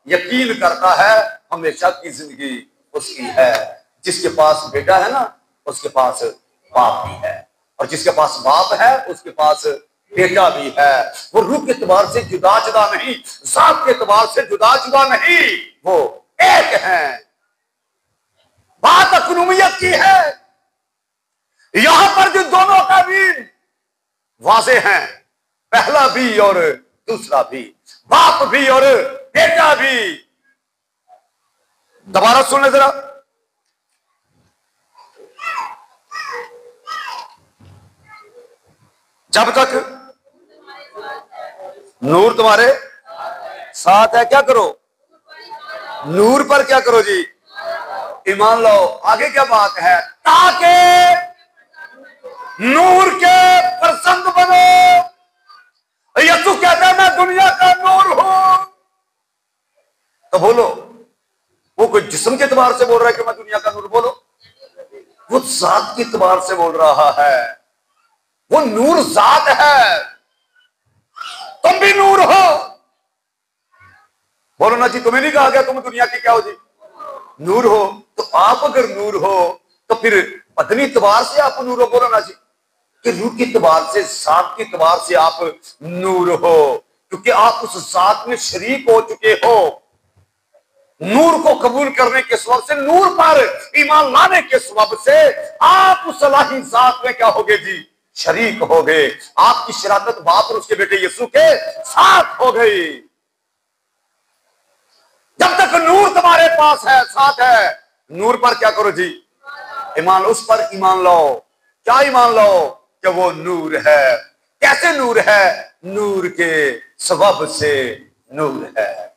यकीन करता है, हमेशा की जिंदगी उसकी है। जिसके पास बेटा है ना, उसके पास बाप भी है, और जिसके पास बाप है उसके पास बेटा भी है। वो रूह के एतबार से जुदा जुदा नहीं, जात के एतबार से जुदा जुदा नहीं, वो एक है। बात अकनुमियत की है। यहां पर जो दोनों का भी वाज़े हैं, पहला भी और दूसरा भी, बाप भी और बेटा भी। दोबारा सुन ले जरा, जब तक नूर तुम्हारे साथ है, क्या करो? नूर पर क्या करो जी? ईमान लाओ। आगे क्या बात है? ताकि नूर के फर्जंद बनो। यीशु कहता है मैं दुनिया का नूर हूं। तो बोलो, वो कोई जिस्म के एतबार से बोल रहा है कि मैं दुनिया का नूर? बोलो, वो जात के एतबार से बोल रहा है। वो नूर जात है। तुम भी नूर हो। बोलो ना जी, तुम्हें नहीं कहा गया तुम दुनिया की क्या हो जी? नूर हो। तो आप अगर नूर हो तो फिर पत्नी एतबार से आप नूर हो। बोलो ना जी, कि रूह के एतबार से, जात के एतबार से आप नूर हो, क्योंकि आप उस जात में शरीक हो चुके हो। नूर को कबूल करने के सबब से, नूर पर ईमान लाने के सबब से आप उस सलाही जात में क्या होगे जी? शरीक हो गए। आपकी शराकत बाप और उसके बेटे यीशु के साथ हो गई। जब तक नूर तुम्हारे पास है, साथ है, नूर पर क्या करो जी? ईमान। उस पर ईमान लाओ। क्या ईमान लाओ? कि वो नूर है। कैसे नूर है? नूर के सबब से नूर है।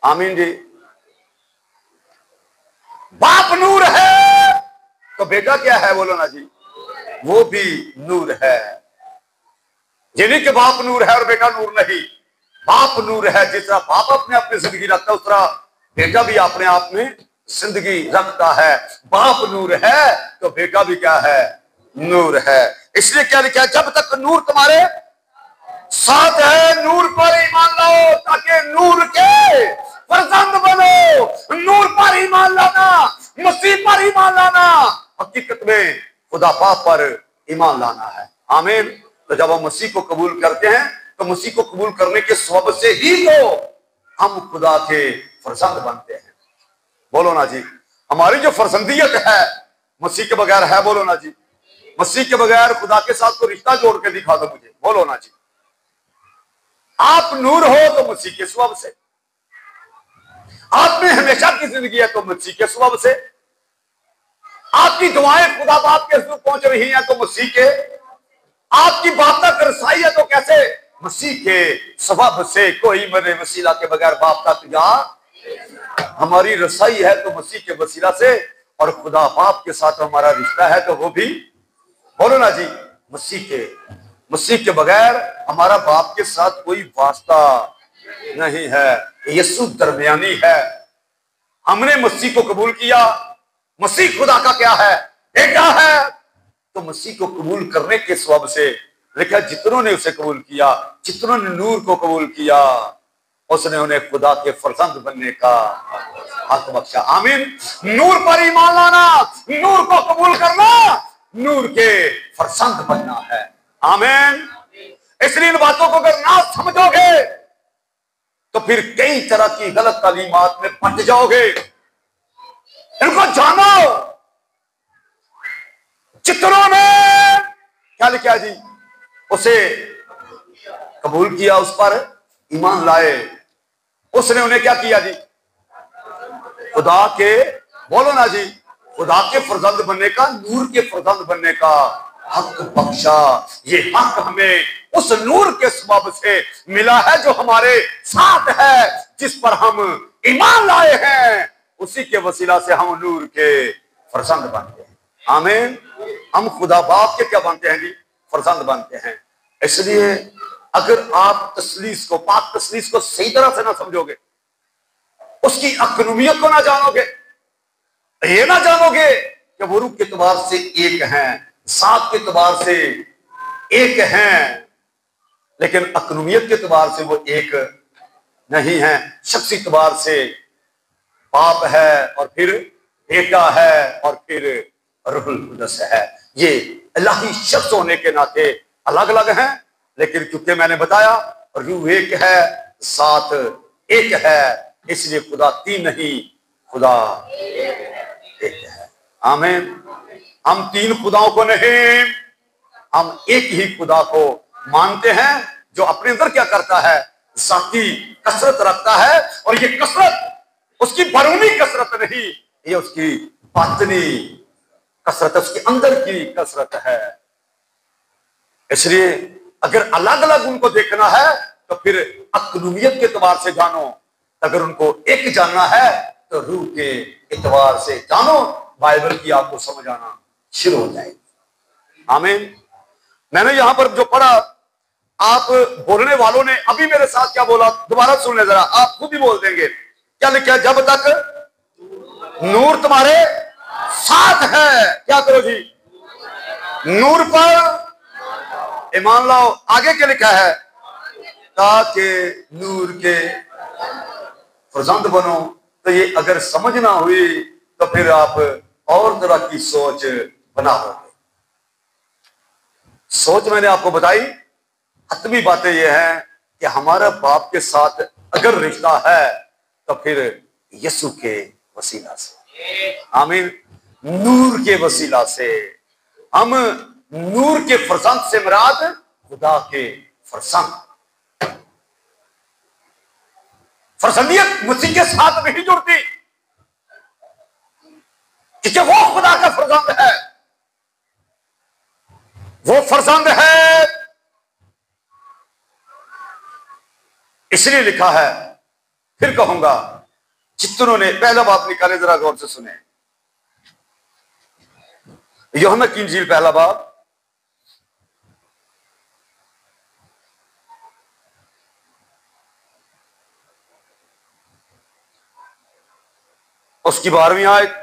आमीन जी। बाप नूर है तो बेटा क्या है? बोलो ना जी, वो भी नूर है। जिन्हीं के बाप नूर है और बेटा नूर नहीं। बाप नूर है, जिस तरह बाप अपने अपनी जिंदगी रखता है उस तरह बेटा भी अपने आप में जिंदगी रखता है। बाप नूर है तो बेटा भी क्या है? नूर है। इसलिए क्या लिखा है? जब तक नूर तुम्हारे साथ है, नूर पर ईमान लाओ ताकि नूर के फर्जंद बनो। नूर पर ईमान लाना, मसीह पर ईमान लाना, हकीकत में खुदा बाप पर ईमान लाना है। आमीन। तो जब हम मसीह को कबूल करते हैं तो मसीह को कबूल करने के सबब से ही तो हम खुदा के फर्जंद बनते हैं। बोलो ना जी, हमारी जो फर्जंदियत है मसीह के बगैर है। बोलो ना जी, मसीह के बगैर खुदा के साथ को रिश्ता जोड़ के दिखा दो मुझे। बोलो ना जी। आप नूर हो तो मसीह के सबब से, आप में हमेशा की जिंदगी है तो मसीह के सबब से, आपकी दुआएं खुदा बाप के पास पहुंच रही हैं तो मसीह के, आपकी बात तक रसाई है तो कैसे? मसीह के स्वभाव से कोई मेरे वसीला के बगैर बाप तक जा। हमारी रसाई है तो मसीह के वसीला से, और खुदा बाप के साथ हमारा रिश्ता है तो वो भी, बोलो ना जी, मसीह के बगैर हमारा बाप के साथ कोई वास्ता नहीं है। यीशु दरमियानी है। हमने मसीह को कबूल किया। मसीह खुदा का क्या है, बेटा है। तो मसीह को कबूल करने के स्वभाव से लिखा, जितनों ने उसे कबूल किया, जितनों ने नूर को कबूल किया, उसने उन्हें खुदा के फर्जंद बनने का हक बख्शा। आमीन। नूर पर ईमान लाना, नूर को कबूल करना, नूर के फर्जंद बनना है। आमीन। इसलिए इन बातों को अगर ना समझोगे तो फिर कई तरह की गलत तालीमात में बंट जाओगे। इनको जानो। जितनों ने क्या लिखा जी, उसे कबूल किया, उस पर ईमान लाए, उसने उन्हें क्या किया जी, खुदा के, बोलो ना जी, खुदा के फर्जंद बनने का, नूर के फर्जंद बनने का हक बख्शा। ये हक हमें उस नूर के सबब से मिला है जो हमारे साथ है, जिस पर हम ईमान लाए हैं। उसी के वसीला से हम नूर के फर्जंद बनते हैं। आमीन। हम खुदा बाप के क्या बनते हैं जी, फर्जंद बनते हैं। इसलिए अगर आप तस्लीस को, पाक तस्लीस को सही तरह से ना समझोगे, उसकी अकनुमियत को ना जानोगे, ये ना जानोगे कि वो रूह के एतबार से एक हैं, सात के एतबार से एक हैं, लेकिन अकनुमियत के एतबार से वो एक नहीं है। शख्सी एतबार से बाप है, और फिर बेटा है, और फिर रूहुल कुद्दस है। ये इलाही शख्स होने के नाते अलग अलग हैं, लेकिन क्योंकि मैंने बताया रूह एक है, साथ एक है, इसलिए खुदा तीन नहीं, खुदा एक है। आमीन। हम तीन खुदाओं को नहीं, हम एक ही खुदा को मानते हैं, जो अपने अंदर क्या करता है, जाती कसरत रखता है। और ये कसरत उसकी बरूनी कसरत नहीं, ये उसकी बातनी कसरत है, उसके अंदर की कसरत है। इसलिए अगर अलग अलग उनको देखना है तो फिर अकनुमियत के एतबार से जानो, अगर उनको एक जानना है तो रूह के एतबार से जानो। बाइबल की आपको समझ आना शुरू हो जाएगी। आमीन। मैंने यहां पर जो पढ़ा, आप बोलने वालों ने अभी मेरे साथ क्या बोला, दोबारा सुन ले जरा, आप खुद ही बोल देंगे। क्या लिखा है, जब तक नूर तुम्हारे साथ है, क्या करो जी, नूर पर ईमान लाओ। आगे क्या लिखा है, ताकि नूर के फर्जंद बनो। तो ये अगर समझ ना हुई तो फिर आप और तरह की सोच बना दोगे। सोच मैंने आपको बताई, हतमी बातें ये हैं कि हमारा बाप के साथ अगर रिश्ता है तो फिर यीशु के वसीला से, आमीन, नूर के वसीला से, हम नूर के फर्जंद से मुराद खुदा के फर्जंद। फर्जंदियत मसीह के साथ नहीं जुड़ती, क्योंकि वो खुदा का फर्जंद है, वो फर्जंद है। इसलिए लिखा है, फिर कहूंगा, जितनों ने, पहला बात निकाले जरा गौर से सुने, यूहन्ना की इंजील पहला बाब, उसकी 12वीं आयत,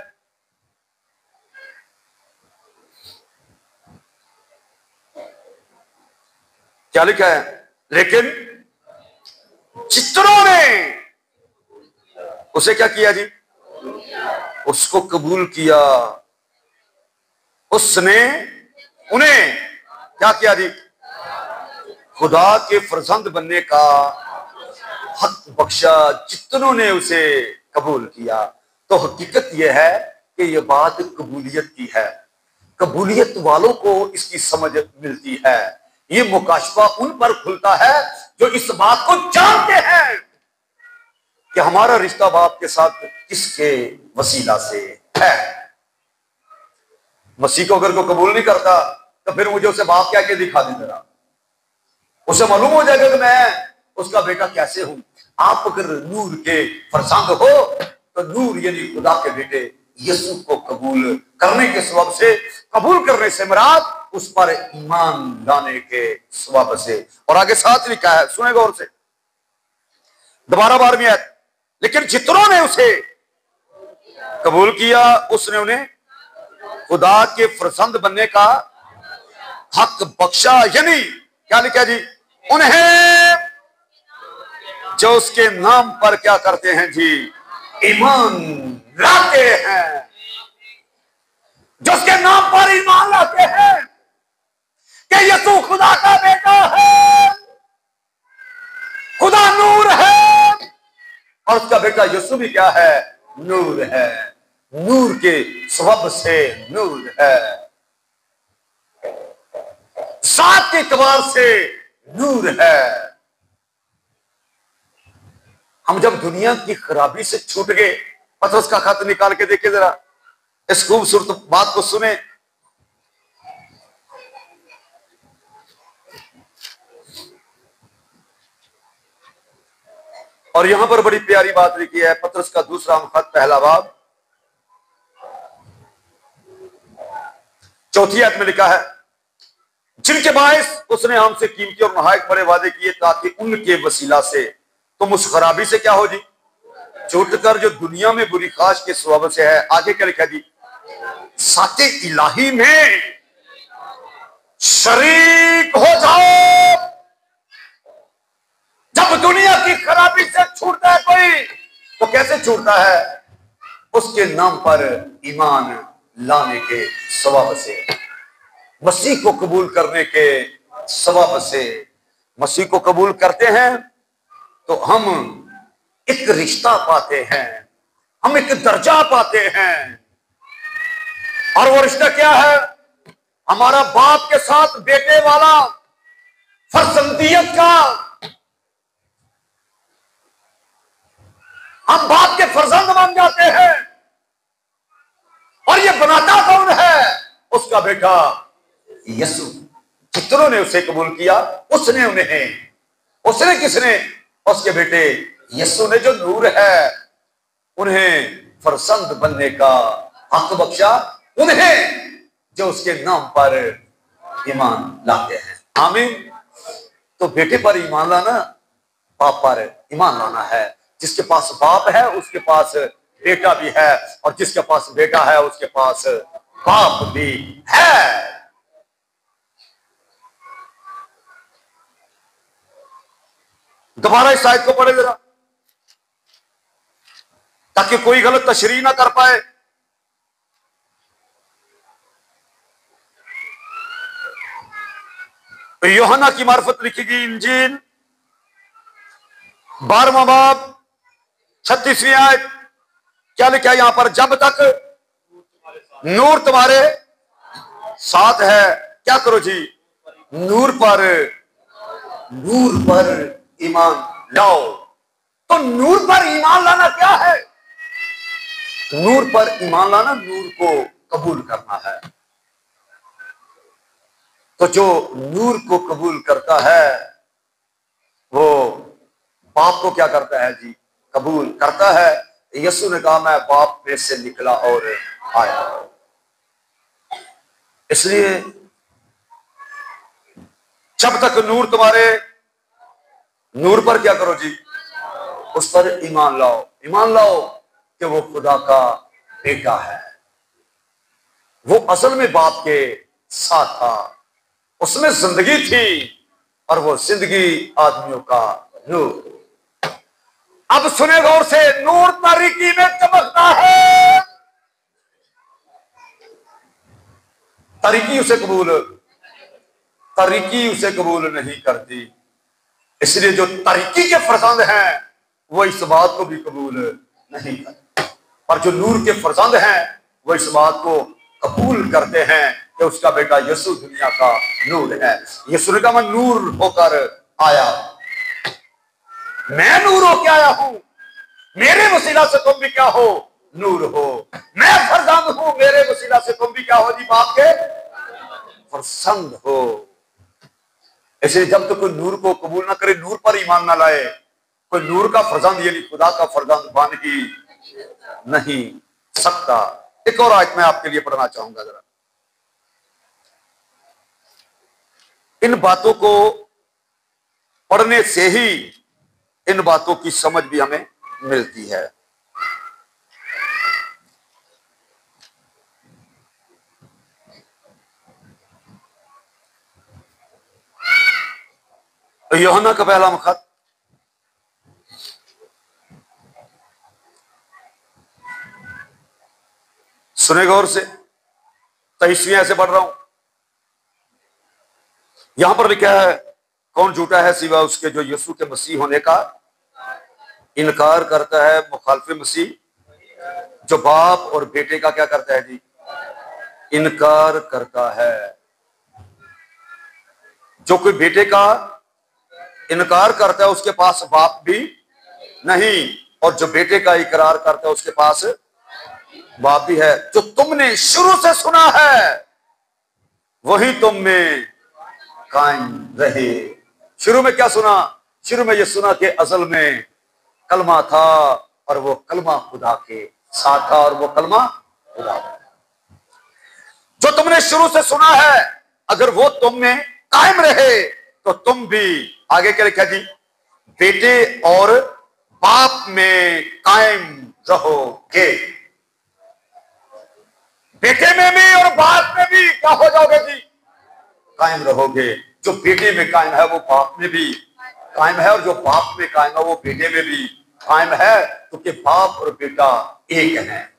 क्या लिखा है, लेकिन जितनों ने उसे क्या किया जी, उसको कबूल किया, उसने उन्हें क्या किया जी, खुदा के फर्जंद बनने का हक बख्शा। जितनों ने उसे कबूल किया। तो हकीकत यह है कि यह बात कबूलियत की है, कबूलियत वालों को इसकी समझ मिलती है। ये मुकाशफा उन पर खुलता है जो इस बात को जानते हैं कि हमारा रिश्ता बाप के साथ किसके वसीला से है। मसीह को अगर कोई कबूल नहीं करता तो फिर मुझे उसे बाप क्या के दिखा दे जरा, उसे मालूम हो जाएगा कि मैं उसका बेटा कैसे हूं। आप अगर नूर के फरजंद हो तो नूर यानी खुदा के बेटे यीशु को कबूल करने के सबब से, कबूल करने से मुराद उस पर ईमान लाने के सबब से। और आगे साथ लिखा है, सुने गौर से, दोबारा 12वीं आयत, लेकिन जितनों ने उसे कबूल किया उसने उन्हें खुदा के फरजंद बनने का हक बख्शा। यानी क्या लिखा जी, उन्हें जो उसके नाम पर क्या करते हैं जी, ईमान लाते हैं, जो उसके नाम पर ईमान लाते हैं कि यीशु खुदा का बेटा है, खुदा नूर है और उसका बेटा यीशु भी क्या है, नूर है। नूर के सबब से नूर है, सात के एतबार से नूर है। हम जब दुनिया की खराबी से छूट गए, पतरस का खत निकाल के देखिए जरा, इस खूबसूरत बात को सुने। और यहां पर बड़ी प्यारी बात लिखी है, पतरस का दूसरा खत पहला बाब 4 आयत में लिखा है, जिनके बायस उसने हमसे कीमती और नहायत बड़े वादे किए, ताकि उनके वसीला से तुम उस खराबी से क्या हो जी, छूट कर जो दुनिया में बुरी ख्वाहिश के स्वभाव से है। आगे क्या लिखा जी, साथे इलाही में शरीक हो जाओ। जब दुनिया की खराबी से छूटता है कोई, तो कैसे छूटता है, उसके नाम पर ईमान लाने के स्वभाव से, मसीह को कबूल करने के सबब से। मसीह को कबूल करते हैं तो हम एक रिश्ता पाते हैं, हम एक दर्जा पाते हैं। और वो रिश्ता क्या है, हमारा बाप के साथ बेटे वाला फर्जंदियत का। हम बाप के फर्जंद बन जाते हैं। और ये बनाता कौन है, उसका बेटा यीशु। जितनों ने उसे कबूल किया उसने उन्हें, उसने किसने, उसके बेटे यीशु ने जो नूर है, उन्हें फरजंद बनने का हक बख्शा, उन्हें जो उसके नाम पर ईमान लाते हैं। आमीन। तो बेटे पर ईमान लाना, बाप पर ईमान लाना है। जिसके पास बाप है उसके पास बेटा भी है, और जिसके पास बेटा है उसके पास बाप भी है। दोबारा इस आयत को पढ़े जरा, ताकि कोई गलत तशरीह ना कर पाए। यूहन्ना की मार्फत लिखी गई इंजील 12वां बाब 36वीं आयत, क्या लिखा है यहां पर, जब तक नूर तुम्हारे साथ है, क्या करो जी, नूर पर ईमान लाओ। तो नूर पर ईमान लाना क्या है, नूर पर ईमान लाना नूर को कबूल करना है। तो जो नूर को कबूल करता है वो बाप को क्या करता है जी, कबूल करता है। यीशु ने कहा मैं बाप में से निकला और आया। इसलिए जब तक नूर तुम्हारे, नूर पर क्या करो जी, उस पर ईमान लाओ। ईमान लाओ कि वो खुदा का बेटा है, वो असल में बाप के साथ था, उसमें जिंदगी थी और वो जिंदगी आदमियों का नूर। अब सुने गौर से, नूर तारीकी में चमकता है, तारीकी उसे कबूल नहीं करती। इसलिए जो तारीकी के फरजंद हैं वो इस बात को भी कबूल नहीं करते, पर जो नूर के फरजंद हैं वो इस बात को कबूल करते हैं कि उसका बेटा यीशु दुनिया का नूर है। यीशु ने कहा मैं नूर होकर आया, मैं नूर होकर आया हूं, मेरे वसीला से तुम भी क्या हो, नूर हो। मैं फरजंद हूं, मेरे वसीला से तुम भी क्या हो जी, बाप के फरजंद हो। इसलिए जब तक कोई नूर को कबूल ना करे, नूर पर ईमान ना लाए, कोई नूर का फर्जंद यानी खुदा का फर्जंद बन ही नहीं सकता। एक और आयत मैं आपके लिए पढ़ना चाहूंगा जरा। इन बातों को पढ़ने से ही इन बातों की समझ भी हमें मिलती है। यूहन्ना का पहला मुखत सुने गौर से, 23वीं से पढ़ रहा हूं। यहां पर लिखा है, कौन झूठा है सिवा उसके जो यीशु के मसीह होने का इनकार करता है। मुखालिफ मसीह जो बाप और बेटे का क्या करता है जी, इनकार करता है। जो कोई बेटे का इनकार करता है उसके पास बाप भी नहीं, और जो बेटे का इकरार करता है उसके पास बाप भी है। जो तुमने शुरू से सुना है वही तुम में कायम रहे। शुरू में क्या सुना? शुरू में ये सुना कि असल में कलमा था और वो कलमा खुदा के साथ था और वो कलमा खुदा था। जो तुमने शुरू से सुना है अगर वो तुम में कायम रहे तो तुम भी, आगे क्या लिखा जी, बेटे और बाप में कायम रहोगे। बेटे में भी और बाप में भी क्या हो जाओगे जी, कायम रहोगे। जो बेटे में कायम है वो बाप में भी कायम है, और जो बाप में कायम है वो बेटे में भी कायम है, क्योंकि बाप और बेटा एक है।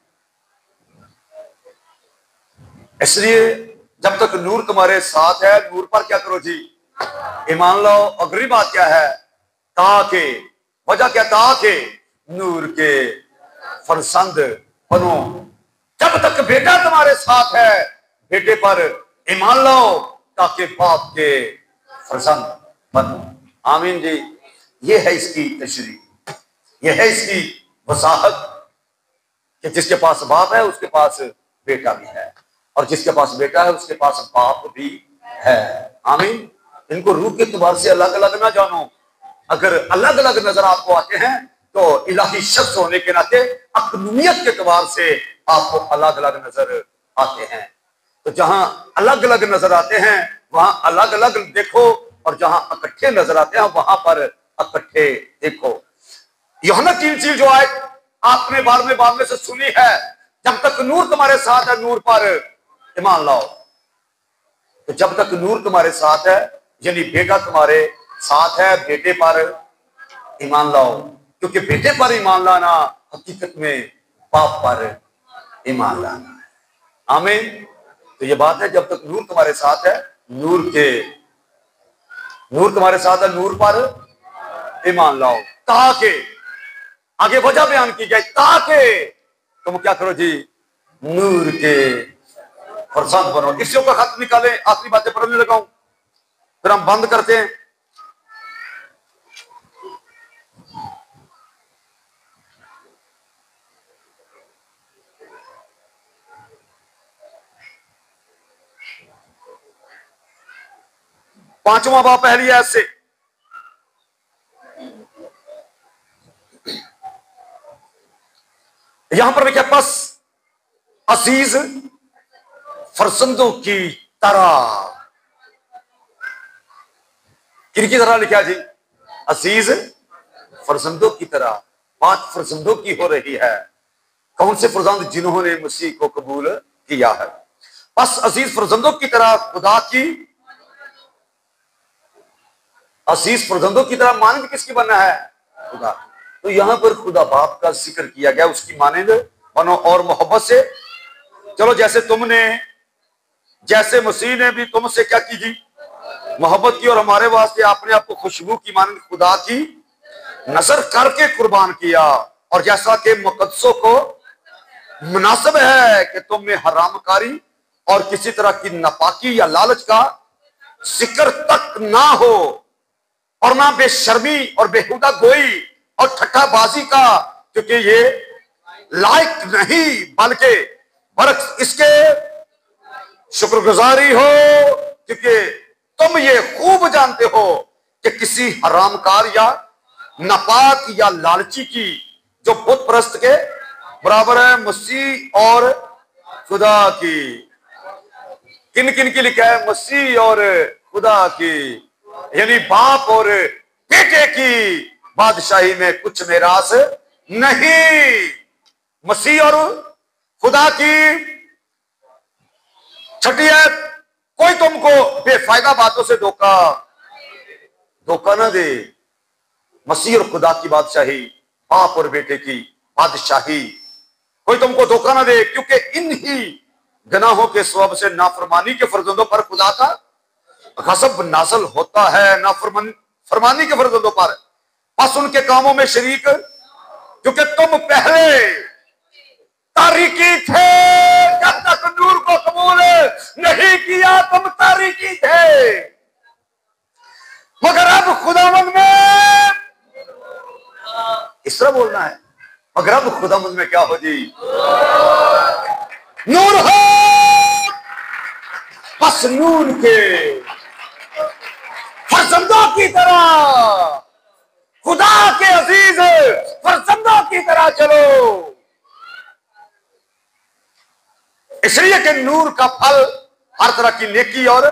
इसलिए जब तक नूर तुम्हारे साथ है, नूर पर क्या करो जी, ईमान लाओ। अगली बात क्या है, ताकि, वजह क्या, ताकि नूर के फरजंद बनो। जब तक बेटा तुम्हारे साथ है, बेटे पर ईमान लाओ ताकि बाप के फरजंद बनो। आमीन जी। ये है इसकी तशरीह, यह है इसकी वसाहत कि जिसके पास बाप है उसके पास बेटा भी है, और जिसके पास बेटा है उसके पास बाप भी है। आमीन। इनको रूह के एतबार से अलग अलग ना जानो। अगर अलग अलग नजर आपको आते हैं तो इलाही शख्स होने के नाते अकलूमियत के एतबार से आपको अलग अलग नजर आते हैं। तो जहां अलग अलग नजर आते हैं वहां अलग अलग देखो, और जहां इकट्ठे नजर आते हैं वहां पर इकट्ठे देखो। यूहन्ना 3 जो आयत आपने 12वें बाब में से सुनी है, जब तक नूर तुम्हारे साथ है नूर पर ईमान लाओ। तो जब तक नूर तुम्हारे साथ है यानी बेटा तुम्हारे साथ है, बेटे पर ईमान लाओ, क्योंकि बेटे पर ईमान लाना हकीकत में बाप पर ईमान लाना है। आमीन। तो ये बात है, जब तक नूर तुम्हारे साथ है, नूर तुम्हारे साथ है, नूर पर ईमान लाओ, ताकि, आगे वजह बयान की जाए, ताकि तुम क्या करो जी, नूर के फरजंद बनो। इससे ऊपर खत निकाले, आखिरी बातें पढ़ने लगाऊं, फिर हम बंद करते हैं। पांचवा बाब पहली आयत से, यहां पर लिखा, बस अजीज फरजंदों की तरह, किनकी तरह लिखा जी, अजीज फरजंदों की तरह। 5 फरजंदों की हो रही है। कौन से फरजंद? जिन्होंने मसीह को कबूल किया है। बस अजीज फरजंदों की तरह खुदा की, अजीज फरजंदों की तरह मानंद किसकी बनना है? खुदा। तो यहां पर खुदा बाप का जिक्र किया गया, उसकी मानंद बनो और मोहब्बत से चलो, जैसे मसीह ने भी तुमसे क्या की जी, मोहब्बत की, और हमारे वास्ते आपने आपको खुशबू की मानंद खुदा की नजर करके कुर्बान किया। और जैसा कि मुकद्दसों को मुनासिब है कि तुम में हरामकारी और किसी तरह की नापाकी या लालच का जिक्र तक ना हो, और ना बेशर्मी और बेहुदा गोई और ठट्ठाबाजी का, क्योंकि ये लायक नहीं, बल्कि बरक्स इसके शुक्रगुजारी हो, क्योंकि तुम ये खूब जानते हो कि किसी हरामकार या नापाक या लालची की जो बुत परस्त के बराबर है मसीह और खुदा की। किन किन की लिखा है? मसीह और खुदा की, यानी बाप और बेटे की बादशाही में कुछ मेरास नहीं। मसीह और खुदा की छठी है, कोई तुमको बेफायदा बातों से धोखा ना दे। मसीह और खुदा की बादशाही, बाप और बेटे की बादशाही, कोई तुमको धोखा ना दे, क्योंकि इन ही गुनाहों के सबब से नाफरमानी के फर्जंदों पर खुदा का गज़ब नाज़िल होता है। फरमानी के फर्जंदों पर बस उनके कामों में शरीक, क्योंकि तुम पहले तारीकी थे, जब तक नूर को कबूल नहीं किया तुम तारीकी थे, मगर अब खुदावंद में, इस तरह बोलना है, मगर अब खुदावंद में क्या हो जी? नूर हो। बस नूर के फर्जंदों की तरह, खुदा के अजीज फर्जंदों की तरह चलो। इसलिए कि नूर का फल हर तरह की नेकी और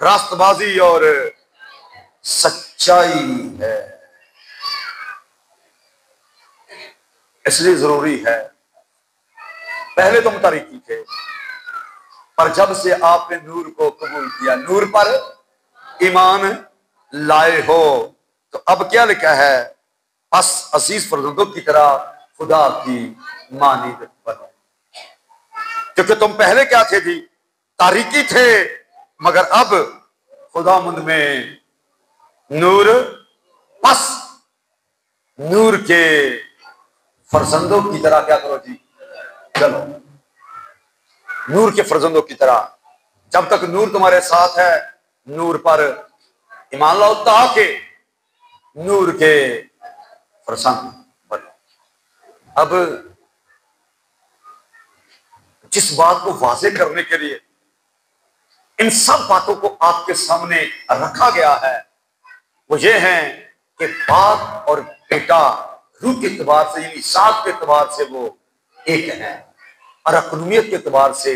रास्तबाजी और सच्चाई है। इसलिए जरूरी है, पहले तुम तारीकी थे, पर जब से आपने नूर को कबूल किया, नूर पर ईमान लाए हो, तो अब क्या लिखा है? बस अजीज फर्जंदों की तरह खुदा की मानीद बनो। क्योंकि तुम पहले क्या थे जी? तारीकी थे, मगर अब खुदावंद में नूर। बस नूर के फर्जंदों की तरह क्या करो जी? चलो, नूर के फर्जंदों की तरह। जब तक नूर तुम्हारे साथ है, नूर पर ईमान लाओ, ताकि नूर के फर्जंद बनो। अब जिस बात को वाजे करने के लिए इन सब बातों को आपके सामने रखा गया है, वो ये है कि बाप और बेटा रूह के एतबार से, यानी साथ के एतबार से वो एक है, और अकलूमियत के एतबार से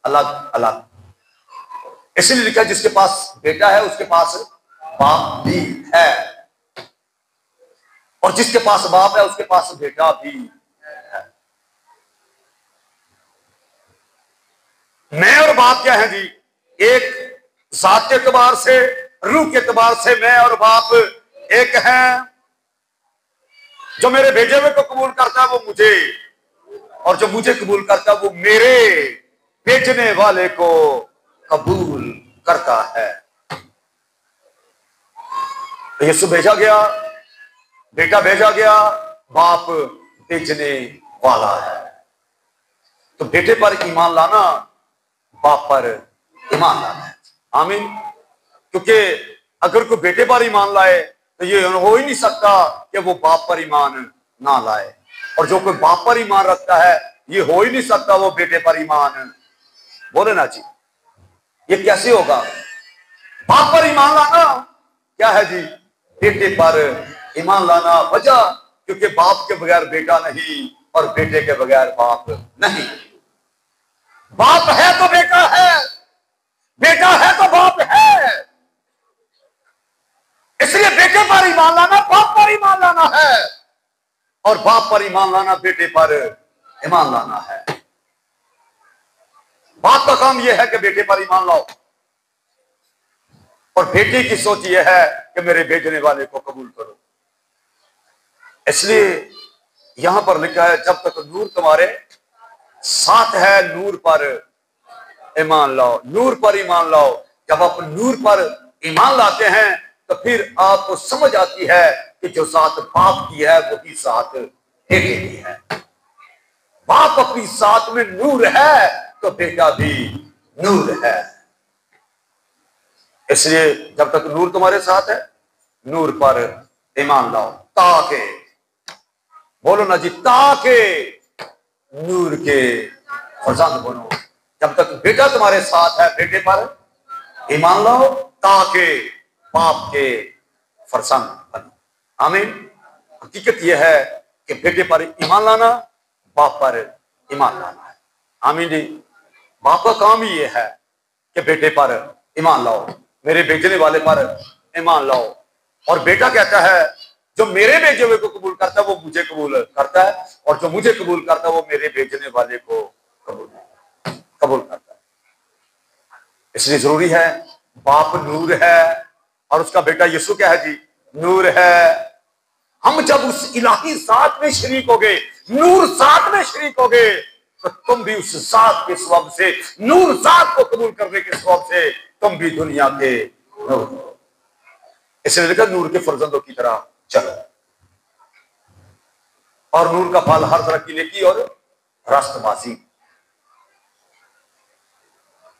अलग अलग। इसलिए लिखा है, जिसके पास बेटा है उसके पास बाप भी है, और जिसके पास बाप है उसके पास बेटा भी है। मैं और बाप क्या है जी? एक जात के एतबार से, रूह के एतबार से मैं और बाप एक हैं। जो मेरे भेजे हुए को कबूल करता है वो मुझे, और जो मुझे कबूल करता है वो मेरे भेजने वाले को कबूल करता है। तो यीशु भेजा गया, बेटा भेजा गया, बाप भेजने वाला है। तो बेटे पर ईमान लाना, बाप पर ईमान लाना है। आमीन। क्योंकि अगर कोई बेटे पर ईमान लाए तो ये हो ही नहीं सकता कि वो बाप पर ईमान ना लाए, और जो कोई बाप पर ईमान रखता है ये हो ही नहीं सकता वो बेटे पर ईमान। बोले ना जी, ये कैसे होगा? बाप पर ईमान लाना क्या है जी? बेटे पर ईमान लाना। वजह, क्योंकि बाप के बगैर बेटा नहीं, और बेटे के बगैर बाप नहीं। बाप है तो बेटा है, बेटा है तो बाप है। इसलिए बेटे पर ईमान लाना बाप पर ईमान लाना है, और बाप पर ईमान लाना बेटे पर ईमान लाना है। बाप का काम यह है कि बेटे पर ईमान लाओ, और बेटे की सोच यह है कि मेरे भेजने वाले को कबूल करो। इसलिए यहां पर लिखा है, जब तक नूर तुम्हारे साथ है, नूर पर ईमान लाओ, नूर पर ईमान लाओ। जब आप नूर पर ईमान लाते हैं तो फिर आपको समझ आती है कि जो साथ बाप की है वही साथ बेटे की है। बाप अपनी साथ में नूर है तो बेटा भी नूर है। इसलिए जब तक नूर तुम्हारे साथ है, नूर पर ईमान लाओ, ताकि, बोलो ना जी, ताकि नूर के फर्जंद बनो। जब तक बेटा तुम्हारे साथ है, बेटे पर ईमान लाओ, ताकि बाप के फरजंद बनो। आमीन। हकीकत यह है कि बेटे पर ईमान लाना बाप पर ईमान लाना है। आमीन जी। बाप का काम ही यह है कि बेटे पर ईमान लाओ, मेरे भेजने वाले पर ईमान लाओ। और बेटा कहता है जो मेरे भेजे हुए को कबूल करता है वो मुझे कबूल करता है, और जो मुझे कबूल करता है वो मेरे भेजने वाले को कबूल करता है। इसलिए जरूरी है, बाप नूर है और उसका बेटा यीशु क्या है जी? नूर है। हम जब उस इलाही जात में शरीक हो गए, नूर जात में शरीक हो गए, तो तुम भी उस जात के सबब से, नूर जात को कबूल करने के सबब से तुम भी दुनिया के नूर हो। इसलिए लिखा नूर के फर्जंदों की तरह चलो। और नूर का फल हर तरह की नेकी और रास्तबाजी।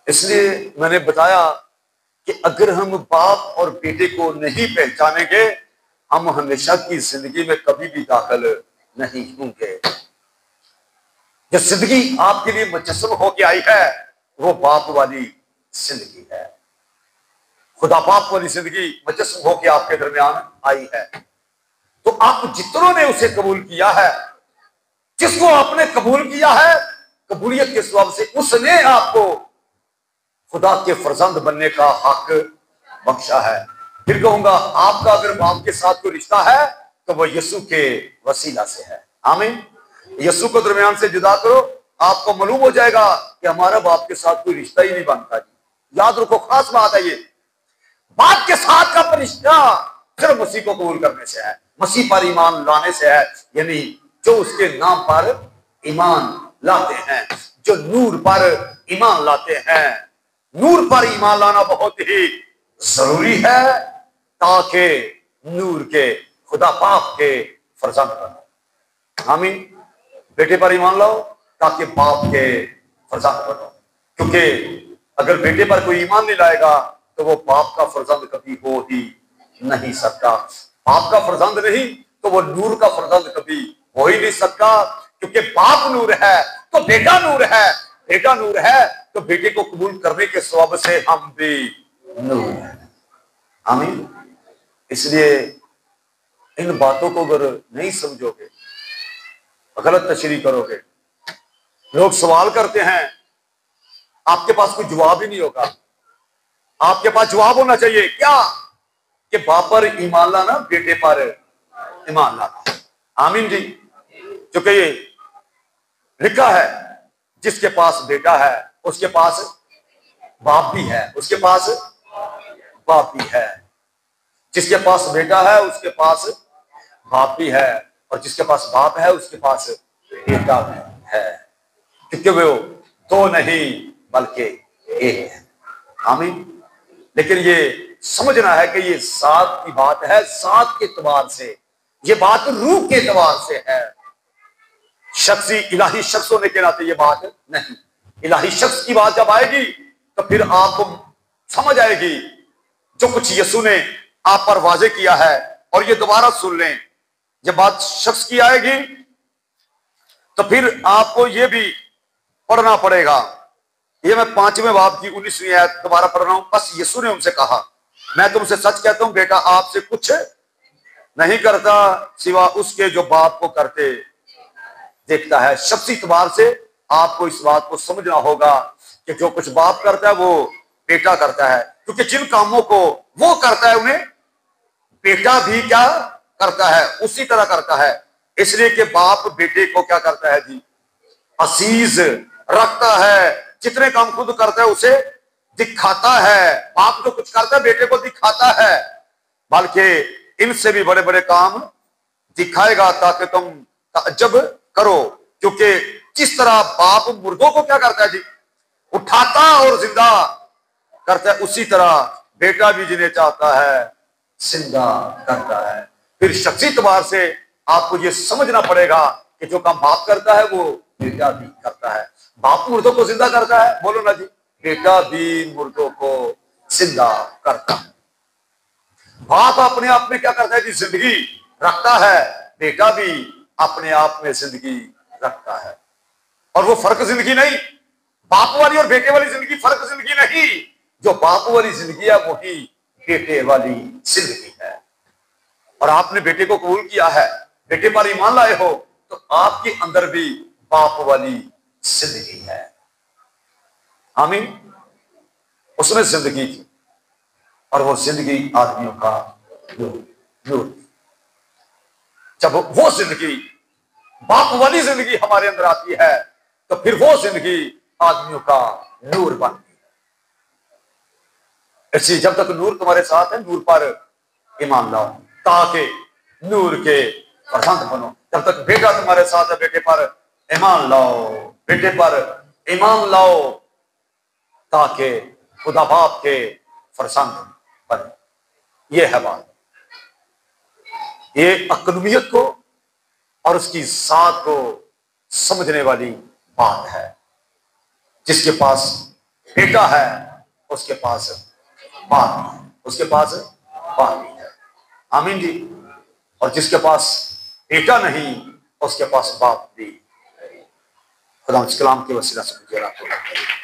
इसलिए मैंने बताया कि अगर हम बाप और बेटे को नहीं पहचानेंगे, हम हमेशा की जिंदगी में कभी भी दाखिल नहीं होंगे। जो जिंदगी आपके लिए मुजस्सम होके आई है वो बाप वाली जिंदगी है। खुदा बाप वाली जिंदगी मुजस्सम होके आपके दरमियान आई है। तो आप जितनों ने उसे कबूल किया है, जिसको आपने कबूल किया है, कबूलियत के सबब से उसने आपको खुदा के फरजंद बनने का हक बख्शा है। फिर कहूंगा, आपका अगर बाप के साथ कोई रिश्ता है तो वह यीशु के वसीला से है। आमीन। यीशु को दरमियान से जुदा करो, आपको मालूम हो जाएगा कि हमारा बाप के साथ कोई रिश्ता ही नहीं बनता जी। याद रखो, खास बात है ये, बाप के साथ का रिश्ता सिर्फ मसीह को कबूल करने से है, मसीह पर ईमान लाने से है। यानी जो उसके नाम पर ईमान लाते हैं, जो नूर पर ईमान लाते हैं। नूर पर ईमान लाना बहुत ही जरूरी है ताकि नूर के खुदा बाप के फरजंद बनो। आमीन। बेटे पर ईमान लाओ ताकि बाप के फरजंद बनो, क्योंकि अगर बेटे पर कोई ईमान नहीं लाएगा तो वो बाप का फरजंद कभी हो ही नहीं सकता। बाप का फरजंद नहीं तो वो नूर का फरजंद कभी हो ही नहीं सकता, क्योंकि बाप नूर है तो बेटा नूर है, बेटा नूर है तो बेटे को कबूल करने के सबब से हम भी नूर हैं। आमीन। इसलिए इन बातों को अगर नहीं समझोगे, गलत तशरीह करोगे, लोग सवाल करते हैं, आपके पास कोई जवाब ही नहीं होगा। आपके पास जवाब होना चाहिए क्या? कि बाप पर ईमान लाना, बेटे पर ईमान लाना। आमीन जी। क्योंकि ये लिखा है, जिसके पास बेटा है उसके पास बाप भी है, उसके पास बाप भी है। जिसके पास बेटा है उसके पास बाप भी है, और जिसके पास बाप है उसके पास बेटा भी है, क्योंकि वो दो नहीं बल्कि एक है। आमीन। लेकिन ये समझना है कि ये सात की बात है, सात के एतबार से, ये बात रूह के एतबार से है। शख्सी इलाही शख्स होने के नाते ये बात नहीं। इलाही शख्स की बात जब आएगी तो फिर आपको समझ आएगी जो कुछ यीशु ने आप पर वाजे किया है। और ये दोबारा सुन लें, जब बात शख्स की आएगी तो फिर आपको ये भी पढ़ना पड़ेगा। ये मैं 5वें बाब की 19वीं आयत दोबारा पढ़ रहा हूं। बस यीशु ने उनसे कहा, मैं तुमसे सच कहता हूं, बेटा आपसे कुछ नहीं करता सिवा उसके जो बाप को करते देखता है। शख्सी एतबार से आपको इस बात को समझना होगा कि जो कुछ बाप करता है वो बेटा करता है, क्योंकि जिन कामों को वो करता है उन्हें बेटा भी क्या करता है, उसी तरह करता है। इसलिए कि बाप बेटे को क्या करता है जी? असीज रखता है। जितने काम खुद करता है उसे दिखाता है। बाप जो कुछ करता है बेटे को दिखाता है, बल्कि इनसे भी बड़े बड़े काम दिखाएगा ताकि तुम ताज्जुब करो। क्योंकि जिस तरह बाप मुर्दों को क्या करता है जी? उठाता और जिंदा करता है, उसी तरह बेटा भी जिन्हें चाहता है जिंदा करता है। फिर शख्सी एतबार से आपको ये समझना पड़ेगा कि जो काम बाप करता है वो बेटा भी करता है। बाप मुर्दों को जिंदा करता है, बोलो ना जी, बेटा भी मुर्दों को जिंदा करता है। बाप अपने आप में क्या करता है जी? जिंदगी रखता है। बेटा भी अपने आप में जिंदगी रखता है। और वो फर्क जिंदगी नहीं, बाप वाली और बेटे वाली जिंदगी फर्क जिंदगी नहीं, जो बाप वाली जिंदगी है वही बेटे वाली जिंदगी है। और आपने बेटे को कबूल किया है, बेटे पर ईमान लाए हो, तो आपके अंदर भी बाप वाली जिंदगी है। आमीन। उसमें जिंदगी थी और वो जिंदगी आदमियों का नूर। जब वो जिंदगी बाप वाली जिंदगी हमारे अंदर आती है तो फिर वो जिंदगी आदमियों का नूर बनती है। इसलिए जब तक नूर तुम्हारे साथ है, नूर पर ईमान लाओ ताकि नूर के फर्जंद बनो। जब तक बेटा तुम्हारे साथ है, बेटे पर ईमान लाओ, बेटे पर ईमान लाओ ताकि खुदा बाप के फर्जंद बने। ये है बात। ये अकदमियत को और उसकी जात को समझने वाली बात है। जिसके पास बेटा है उसके पास बाप भी है, उसके पास बाप भी है। आमीन जी। और जिसके पास बेटा नहीं उसके पास बाप भी। खुदा इस कलाम के वसीला से मुझे